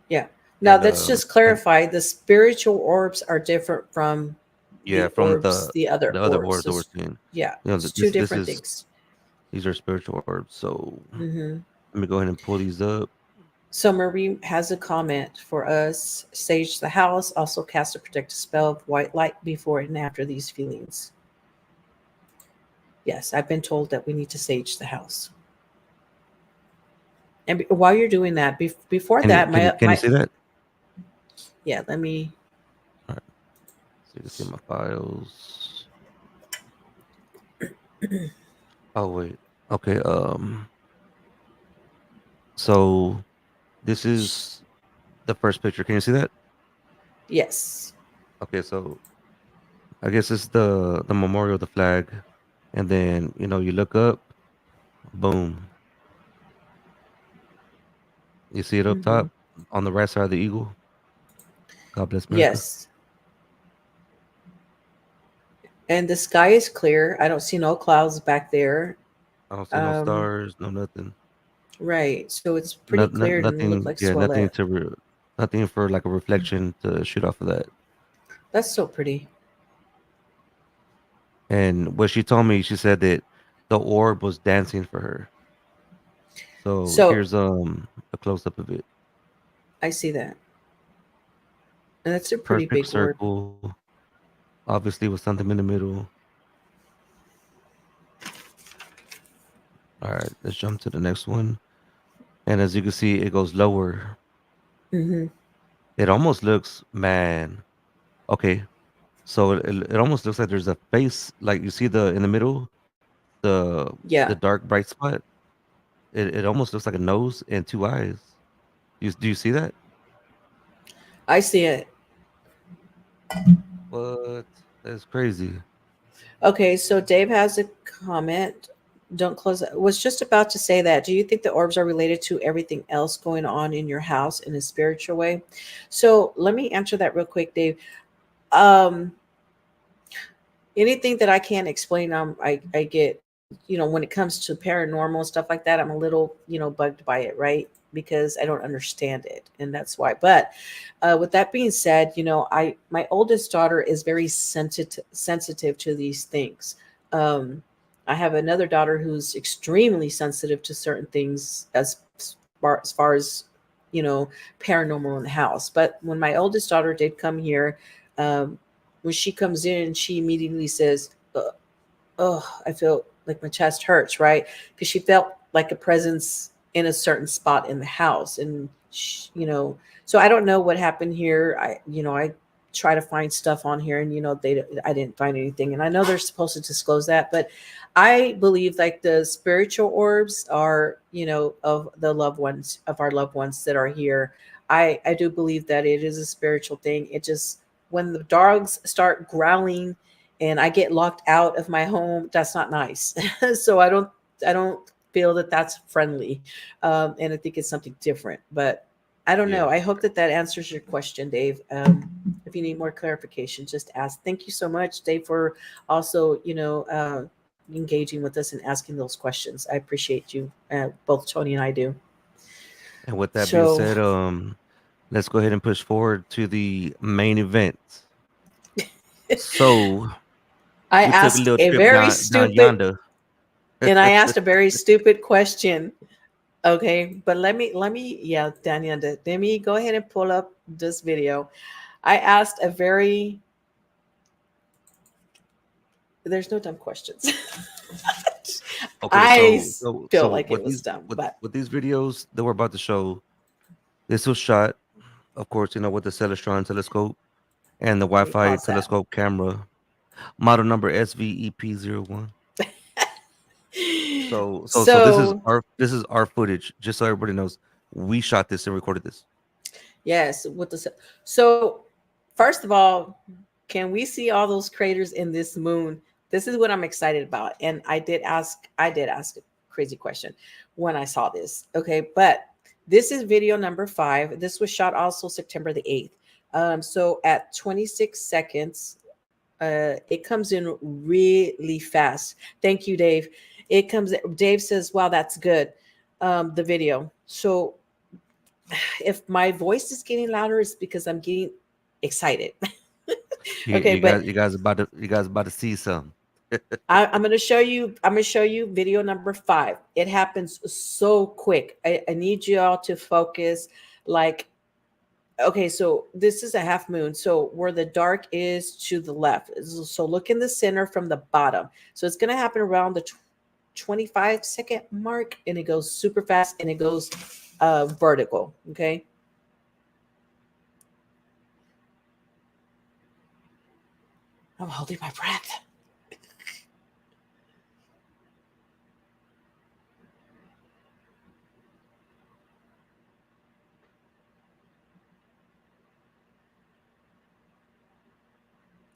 Yeah. Now and let's just and clarify: the spiritual orbs are different from yeah, the from orbs, the other the other orbs. orbs that we're This, seeing. yeah, it's two This different is things. these are spiritual orbs. So Hmm. let me go ahead and pull these up. So Marie has a comment for us. Sage the house. Also cast a protective spell of white light before and after these feelings. Yes, I've been told that we need to sage the house. And while you're doing that, before that, Can you my see that? yeah. Let me. All right, so you can see my files. Oh wait, okay. So this is the first picture. Can you see that? Yes. Okay, so I guess it's the memorial, the flag, and then you look up, boom, you see it up Hmm. top on the right side of the eagle. God bless America. Yes. And the sky is clear. I don't see no clouds back there. I don't see no Um, stars, no nothing. right. So it's pretty clear and look Nothing. like Yeah, it's well lit. nothing for like a reflection to shoot off of that. That's so pretty. And what she told me, she said that the orb was dancing for her. So So here's a close up of it. I see that. And that's a pretty Perfect big orb. circle, obviously with something in the middle. All right, let's jump to the next one. And as you can see, it goes lower. Hmm. It almost looks, man. Okay, so it almost looks like there's a face, like you see the in the middle, the Yeah, dark bright spot. It almost looks like a nose and two eyes. Do you see that? I see it. What? That's crazy. Okay, so Dave has a comment. Don't close it. Was just about to say that. Do you think the orbs are related to everything else going on in your house in a spiritual way? So let me answer that real quick, Dave. Um, Anything that I can't explain, I get, when it comes to paranormal stuff like that, I'm a little, bugged by it, right? because I don't understand it, and that's why. But with that being said, I my oldest daughter is very sensitive to these things. Um, I have another daughter who's extremely sensitive to certain things as far as you know paranormal in the house. But when my oldest daughter did come here, um, when she comes in, she immediately says, "Oh, I feel like my chest hurts," right? Because she felt like a presence in a certain spot in the house, and so I don't know what happened here. I try to find stuff on here, and I didn't find anything, and I know they're supposed to disclose that, but I believe like the spiritual orbs are, of the loved ones of our loved ones that are here. I do believe that it is a spiritual thing. It just, when the dogs start growling and I get locked out of my home, that's not nice. So I don't feel that that's friendly, and I think it's something different. But I don't know. Yeah. I hope that that answers your question, Dave. If you need more clarification, just ask. Thank you so much, Dave, for also engaging with us and asking those questions. I appreciate you. Both Tony and I do. And with that being So said, let's go ahead and push forward to the main event. So I we took a asked little a trip very down stupid, yonder. and I asked a very stupid question. Okay, but let me yeah, Daniel, let me go ahead and pull up this video. I asked a very there's no dumb questions. Okay, I feel so like it was dumb, but with these videos that we're about to show, this was shot, of course, with the Celestron telescope and the let me Wi-Fi pause that. telescope camera, model number SVEP01. So So this is our footage, just so everybody knows. We shot this and recorded this. yes, so first of all, can we see all those craters in this moon? This is what I'm excited about, and I did ask a crazy question when I saw this. Okay, but this is video number 5. This was shot also September the 8th. So at 26 seconds, it comes in really fast. Thank you, Dave. Dave says, "Wow, that's good." The video. So if my voice is getting louder, it's because I'm getting excited. Okay, but You guys about to see some. I'm going to show you. I'm going to show you video number 5. It happens so quick. I need you all to focus. Like, okay, so this is a half moon. So where the dark is to the left. So look in the center from the bottom. So it's going to happen around the 25-second mark, and it goes super fast, and it goes vertical. Okay. I'm holding my breath.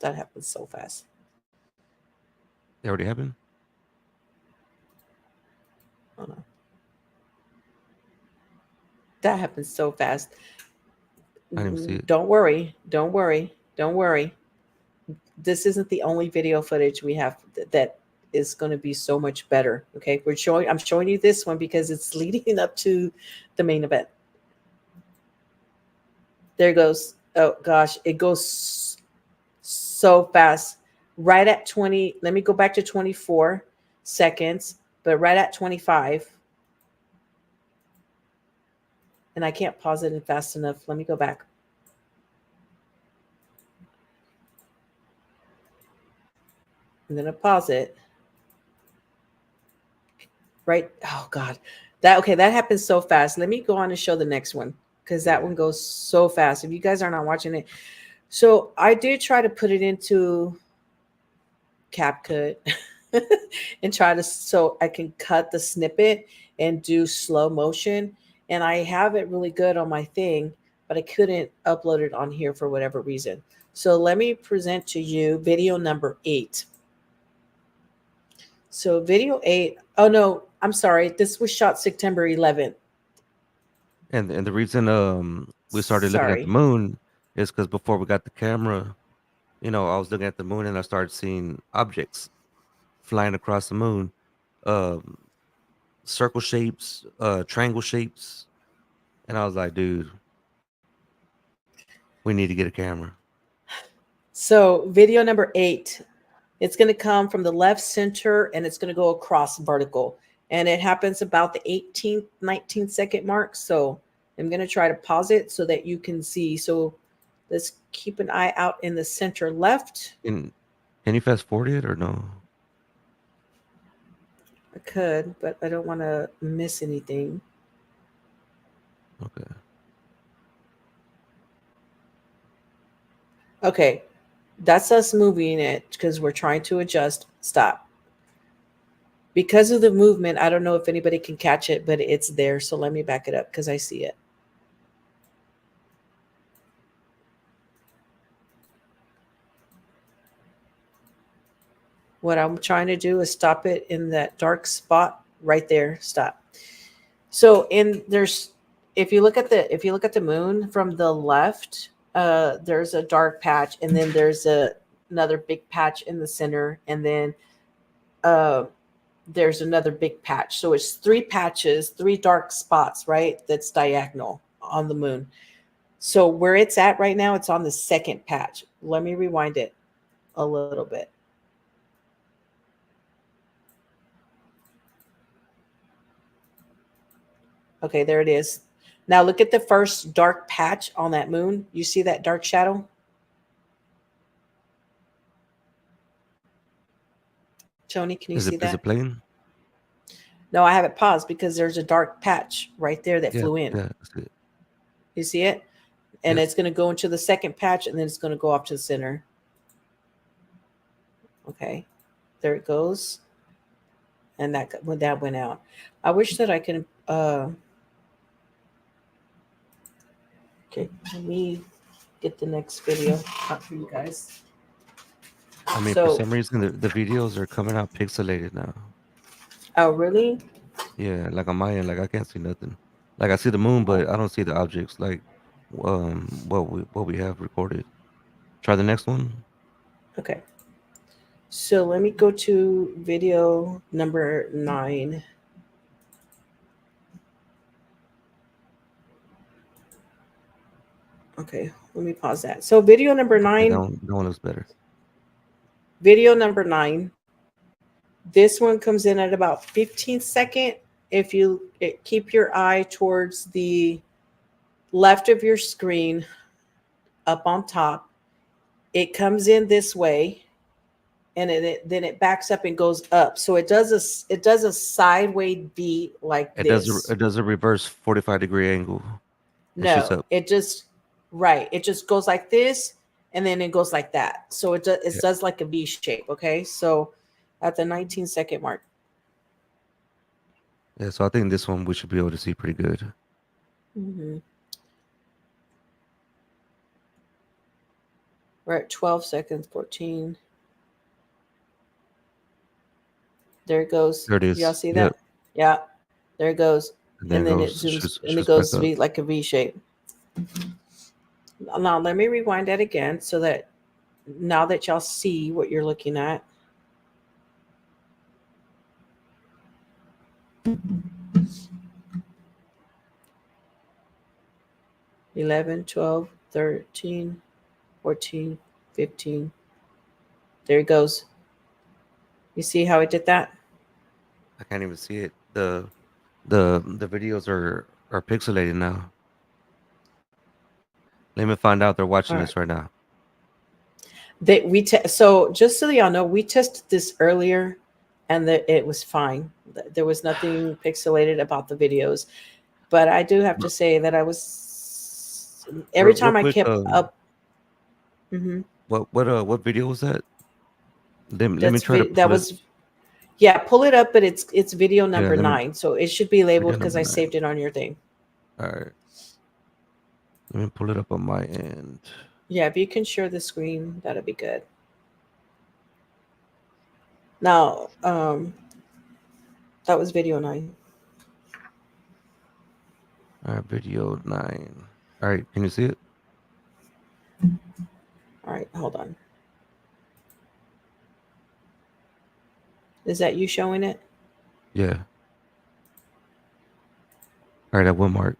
That happens so fast. It already happened. Hold on. That happens so fast. I didn't even see it. Don't worry. Don't worry. Don't worry. This isn't the only video footage we have that is going to be so much better. Okay, I'm showing you this one because it's leading up to the main event. There it goes. Oh gosh, it goes so fast. Right at 20, let me go back to 24 seconds, but right at 25. And I can't pause it in fast enough. Let me go back. I'm going to pause it. Right. Oh God. That happens so fast. Let me go on and show the next one, because that Yeah. one goes so fast. If you guys are not watching it. So I did try to put it into CapCut and try to, so I can cut the snippet and do slow motion. And I have it really good on my thing, but I couldn't upload it on here for whatever reason. So let me present to you video number 8. So video 8, oh no, I'm sorry. This was shot September 11th. And the reason we started looking at the Sorry. moon is because before we got the camera, I was looking at the moon and I started seeing objects flying across the moon, um, circle shapes, triangle shapes. And I was like, dude, we need to get a camera. So, video number 8, it's going to come from the left center and it's going to go across vertical. And it happens about the 18th, 19th second mark. So, I'm going to try to pause it so that you can see. So, let's keep an eye out in the center left. Can can you fast forward it or no? I could, but I don't want to miss anything. Okay. Okay, that's us moving it because we're trying to adjust. Stop. Because of the movement, I don't know if anybody can catch it, but it's there. So let me back it up because I see it. What I'm trying to do is stop it in that dark spot right there. Stop. So in there's if you look at the moon from the left, there's a dark patch, and then there's another big patch in the center, and then uh, there's another big patch. So it's three patches, three dark spots, right? That's diagonal on the moon. So where it's at right now, it's on the second patch. Let me rewind it a little bit. Okay, there it is. Now look at the first dark patch on that moon. You see that dark shadow? Tony, can you see Is that? it playing? No, I have it paused because there's a dark patch right there that Yeah, flew in. yeah, that's it. You see it? And Yep. it's going to go into the second patch and then it's going to go off to the center. Okay, there it goes. And that went out. I wish that I can. Okay, let me get the next video up for you guys. I mean, for So, some reason, the videos are coming out pixelated now. oh really? Yeah, like on my end, like I can't see nothing. Like I see the moon, Oh, but I don't see the objects. Like, what we have recorded. Try the next one. okay. So let me go to video number 9. Okay, let me pause that. So Okay, that one looks better. video number 9. This one comes in at about 15 second. If you keep your eye towards the left of your screen up on top, it comes in this way and then it backs up and goes up. So it does a sideways beat like this. It does a reverse 45-degree angle and shoots No, up. it just right. It just goes like this and then it goes like that. So it Yeah, does like a V shape. Okay, so at the 19-second mark. yeah. So I think this one we should be able to see pretty good. Mhm. We're at 12 seconds, 14. There it goes. There it Y'all is. see Yep. that? Yeah, there it goes. And then And it then it goes zooms and it shoots back goes up. V like a V shape. Now let me rewind that again so that now that y'all see what you're looking at. 11, 12, 13, 14, 15. There it goes. You see how I did that? I can't even see it. The videos are pixelated now. Let me find out they're All watching right. this right now. So just so y'all know, we tested this earlier, and it was fine. There was nothing pixelated about the videos, but I do have to Re- say that I was every Real time I quick, kept up. Mhm. what video was that? Let me That's try to that pull it. was Yeah. Pull it up, but it's video Yeah, number 9, so it should be labeled video because number I 9. saved it on your thing. All right, let me pull it up on my end. Yeah, if you can share the screen, that'd be good. Now, that was video 9. All right, video 9. All right, can you see it? All right, hold on. Is that you showing it? Yeah. All right, at one mark.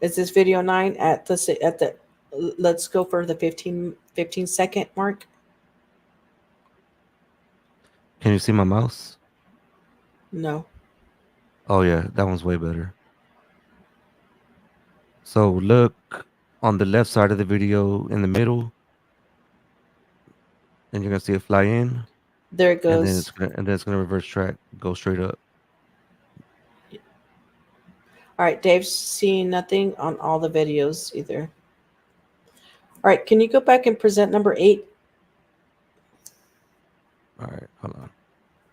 Is this video 9 at the let's go for the 15-second mark? Can you see my mouse? No. Oh yeah, that one's way better. So look on the left side of the video in the middle, and you're gonna see it fly in, There it and then goes. it's gonna reverse track, go straight up. All right, Dave's seeing nothing on all the videos either. All right, can you go back and present number 8? All right, hold on.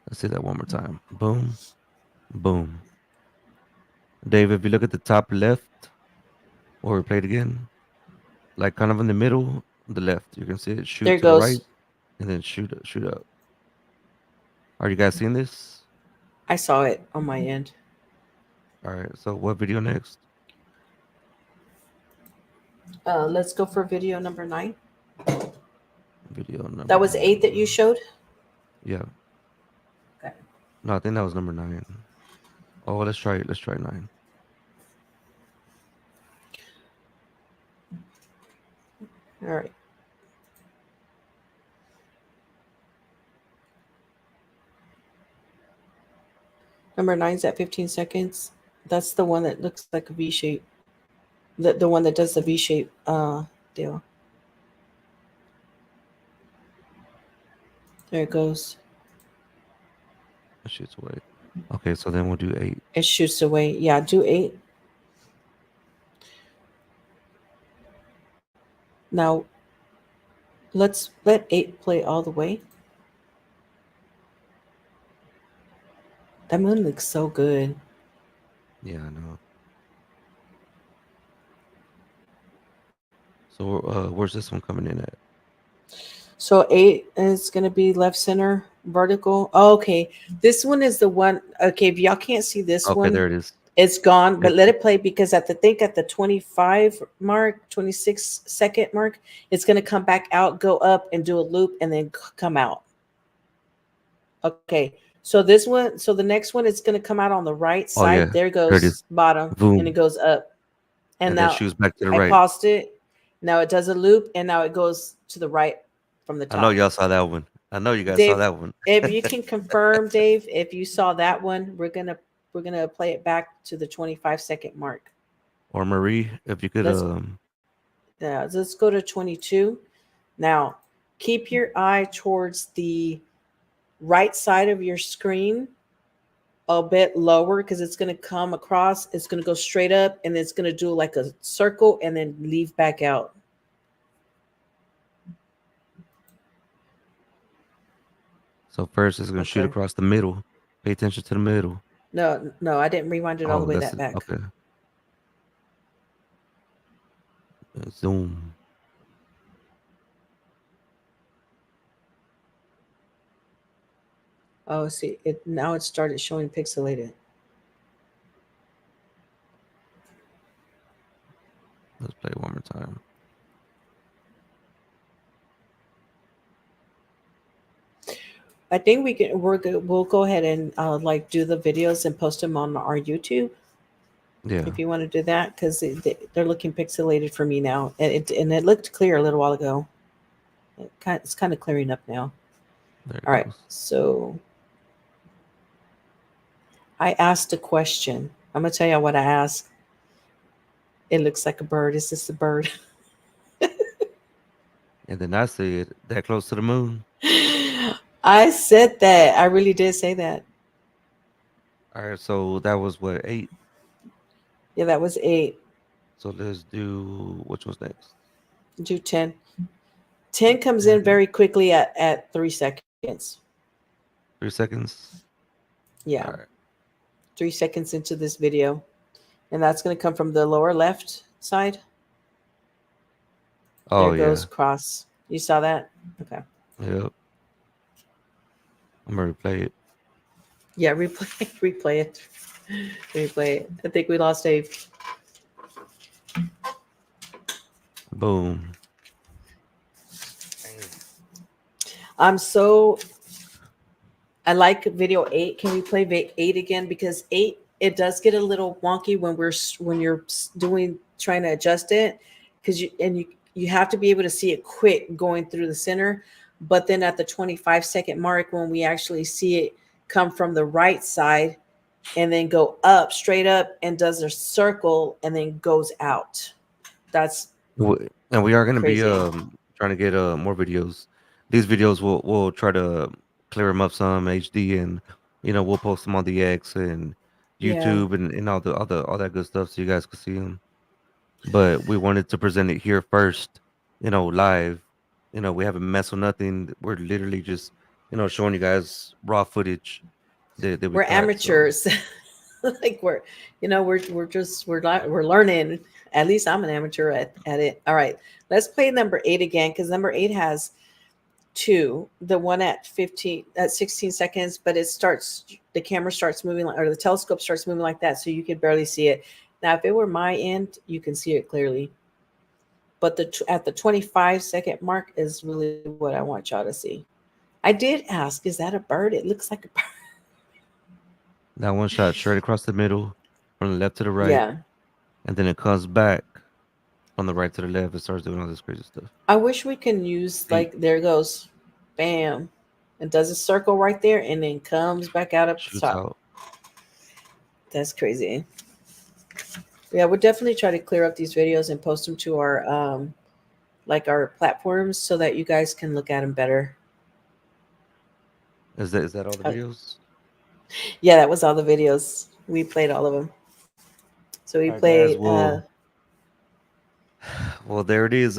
Let's see that one more time. Boom, boom. Dave, if you look at the top left, or play it again, like kind of in the middle, the left, you can see it There shoot it to the right, goes. and then shoot up. Are you guys seeing this? I saw it on my end. All right. So what video next? Let's go for video number 9. Video That number was 8 that you 9. showed. Yeah. Okay. No, I think that was number 9. Oh, let's try it. Let's try 9. All right. Number 9's at 15 seconds. That's the one that looks like a V shape. The one that does the V shape deal. There it goes. That shit's away. Okay, so then we'll do 8. It shoots away. Yeah, do 8. Now, let's let 8 play all the way. That moon looks so good. Yeah, I know. So where's this one coming in at? So 8 is going to be left center vertical. Oh, okay. This one is the one. Okay, if y'all can't see this Okay, one, there it is. it's gone, but It, let it play because at the 25 mark, 26-second mark, it's going to come back out, go up and do a loop and then come out. Okay. So this one, so the next one is going to come out on the right oh side. yeah, There there it goes is. bottom and it Boom, goes up. And and then now shoots back to the I right. paused it. Now it does a loop and now it goes to the right from the I know top. y'all saw that one. I know you guys saw Dave, that one. if you can confirm, Dave, if you saw that one, we're gonna play it back to the 25-second mark. Or Marie, if you could Let's let's go to 22. Now, keep your eye towards the right side of your screen, a bit lower because it's going to come across. It's going to go straight up and it's going to do like a circle and then leave back out. so first it's gonna shoot Okay. across the middle. Pay attention to the middle. No, no, I didn't rewind it all the Oh, way that's that it. back. Okay. Zoom. Oh, see, it now it started showing pixelated. Let's play it one more time. I think we'll go ahead and like do the videos and post them on our YouTube Yeah, if you want to do that because they're looking pixelated for me now, and it looked clear a little while ago. It's kind of clearing up now. there it All right, goes. so I asked a question. I'm gonna tell you what I asked. It looks like a bird. Is this a bird? And then I said that close to the moon. I said that. I really did say that. All right, so that was what 8. Yeah, that was 8. So let's do which one's next? Do 10. 10 comes in 10, very quickly at 3 seconds. 3 seconds. Yeah, All right. 3 seconds into this video. And that's going to come from the lower left side. There Oh it goes yeah. across. You saw that? Okay. Yep. I'm gonna replay it. Yeah, replay, replay it. Replay it. I think we lost Dave. Boom. I'm so I like video 8. Can we play 8 again? Because 8 it does get a little wonky when you're doing trying to adjust it, because you have to be able to see it quick going through the center. But then at the 25-second mark, when we actually see it come from the right side and then go up straight up and does a circle and then goes out. That's And we are gonna be crazy. trying to get more videos. These videos we'll try to clear them up some HD, and we'll post them on the X and Yeah. YouTube and all that good stuff so you guys can see them. But we wanted to present it here first, live. We haven't messed with nothing. We're literally just showing you guys raw footage that we We're caught. So amateurs. Like we're learning. At least I'm an amateur at it. All right, let's play number 8 again, because number 8 has two. The one at 16 seconds, but the camera starts moving, or the telescope starts moving like that, so you can barely see it. Now, if it were my end, you can see it clearly. But at the 25-second mark is really what I want y'all to see. I did ask, is that a bird? It looks like a bird. that one shot straight across the middle, from the left to the right, Yeah. and then it comes back from the right to the left and starts doing all this crazy stuff. I wish we can use, He like, there it goes. Bam. It does a circle right there and then comes back out up the shoots top. out. That's crazy. Yeah, we'll definitely try to clear up these videos and post them to our like our platforms so that you guys can look at them better. Is that all the Uh, videos? yeah, that was all the videos. We played all of them. So we All right, guys. played Well, there it is.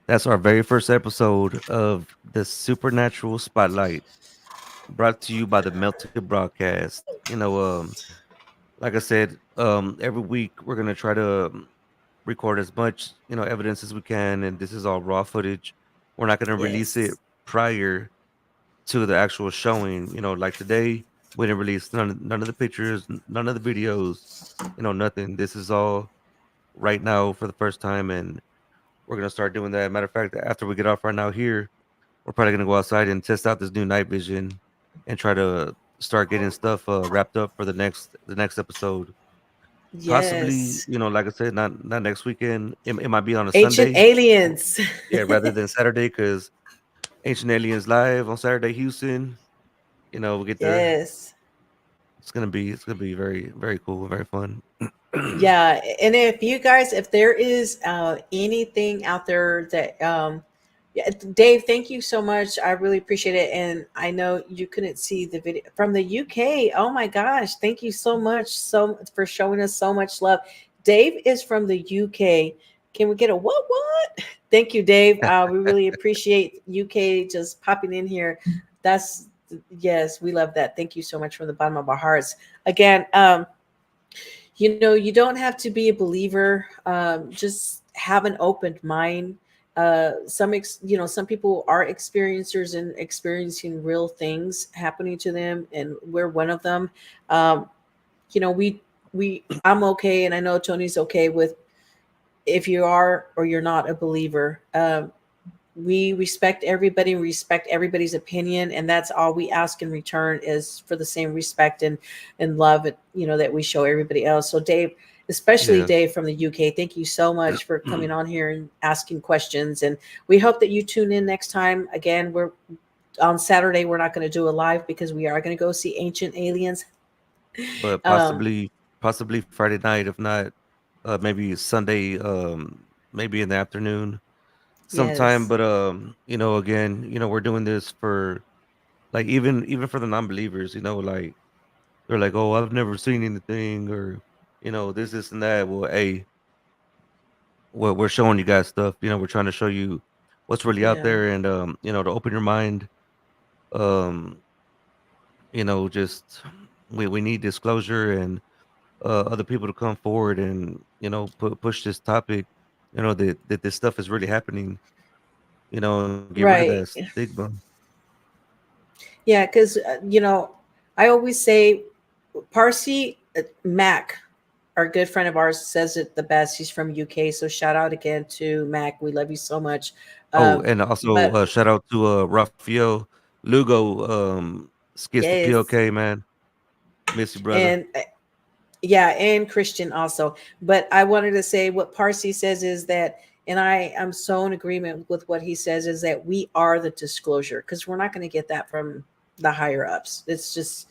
That's our very first episode of the Supernatural Spotlight, brought to you by the Melted Broadcast. Like I said, every week we're gonna try to record as much evidence as we can, and this is all raw footage. We're not gonna release it yes. prior to the actual showing. Like today, we didn't release none of the pictures, none of the videos. Nothing. This is all right now for the first time, and we're gonna start doing that. Matter of fact, after we get off right now here, we're probably gonna go outside and test out this new night vision and try to start getting stuff wrapped up for the next episode. Possibly, Yes. like I said, not next weekend. It might be on a Ancient Sunday, aliens. yeah, rather than Saturday, because Ancient Aliens live on Saturday, Houston. We get there. Yes. It's gonna be very very cool, very fun. Yeah, and if you guys, if there is anything out there that yeah, Dave, thank you so much. I really appreciate it. And I know you couldn't see the video from the UK. Oh my gosh, thank you so much for showing us so much love. Dave is from the UK. Can we get a what? Thank you, Dave. We really appreciate UK just popping in here. That's yes, we love that. Thank you so much from the bottom of our hearts. Again, you don't have to be a believer. Just have an open mind. Some people are experiencers and experiencing real things happening to them, and we're one of them. um, I'm okay, and I know Tony's okay with, if you are or you're not a believer. We respect everybody's opinion, and that's all we ask in return, is for the same respect and love, that we show everybody else. So Dave, especially Yes, Dave from the UK, thank you so much for coming on here and asking questions, and we hope that you tune in next time. Again, we're on Saturday, we're not going to do a live because we are going to go see Ancient Aliens. but um possibly Friday night, if not, maybe Sunday, maybe in the afternoon sometime. yes. But again, we're doing this for, like, even for the non-believers. Like, they're like, oh, I've never seen anything, or this and that. Well, hey, we're showing you guys stuff. We're trying to show you what's really out Yeah. there, and to open your mind. um just we need disclosure, and other people to come forward and push this topic, that this stuff is really happening, and get rid of that Right. stigma. Yeah, because I always say Parsi Mac, our good friend of ours, says it the best. He's from UK, so shout out again to Mac. We love you so much. Oh, Um, and also but shout out to Rafael Lugo, skits the yes, PLK, man. Miss you, brother. and Yeah, and Christian also. But I wanted to say what Parsi says is that, and I am so in agreement with what he says, is that we are the disclosure, because we're not going to get that from the higher ups. It's just,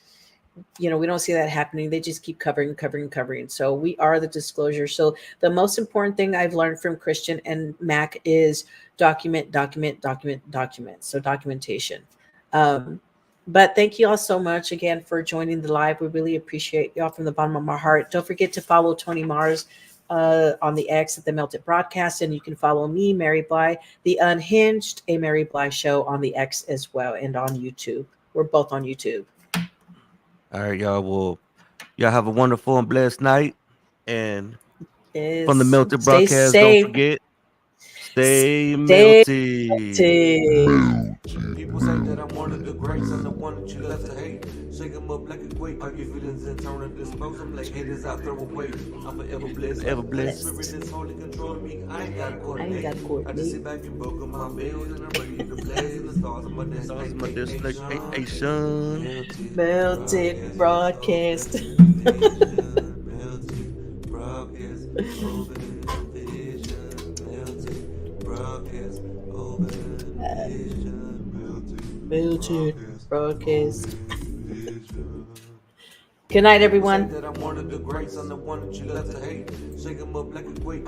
we don't see that happening. They just keep covering, covering, covering. So we are the disclosure. So the most important thing I've learned from Christian and Mac is document, document, document, document. So documentation. Um, but thank you all so much again for joining the live. We really appreciate y'all from the bottom of my heart. Don't forget to follow Tony Mars on the X at the Melted Broadcast, and you can follow me, Mary Bly, the Unhinged, a Mary Bly show on the X as well, and on YouTube. We're both on YouTube. All right, y'all. Well, y'all have a wonderful and blessed night. And from the Is Melted stay Broadcast, don't safe, forget, stay stay melty. melted. People say that I'm one of the greats, I'm the one that you love to hate. Shake 'em up like a quake, pop your feelings and turn and dispose them like haters out there away. I'm forever blessed, Forever Holy blessed. Spirit is holy control me. I ain't got a I ain't coordinate. got to I just coordinate. sit back and broke my bills and I'm ready to blaze in the stars of my destination. Melted broadcast. Melted broadcast. Good night, People say everyone. that I'm one of the greats, I'm the one that you love to hate. Shake 'em up like a quake.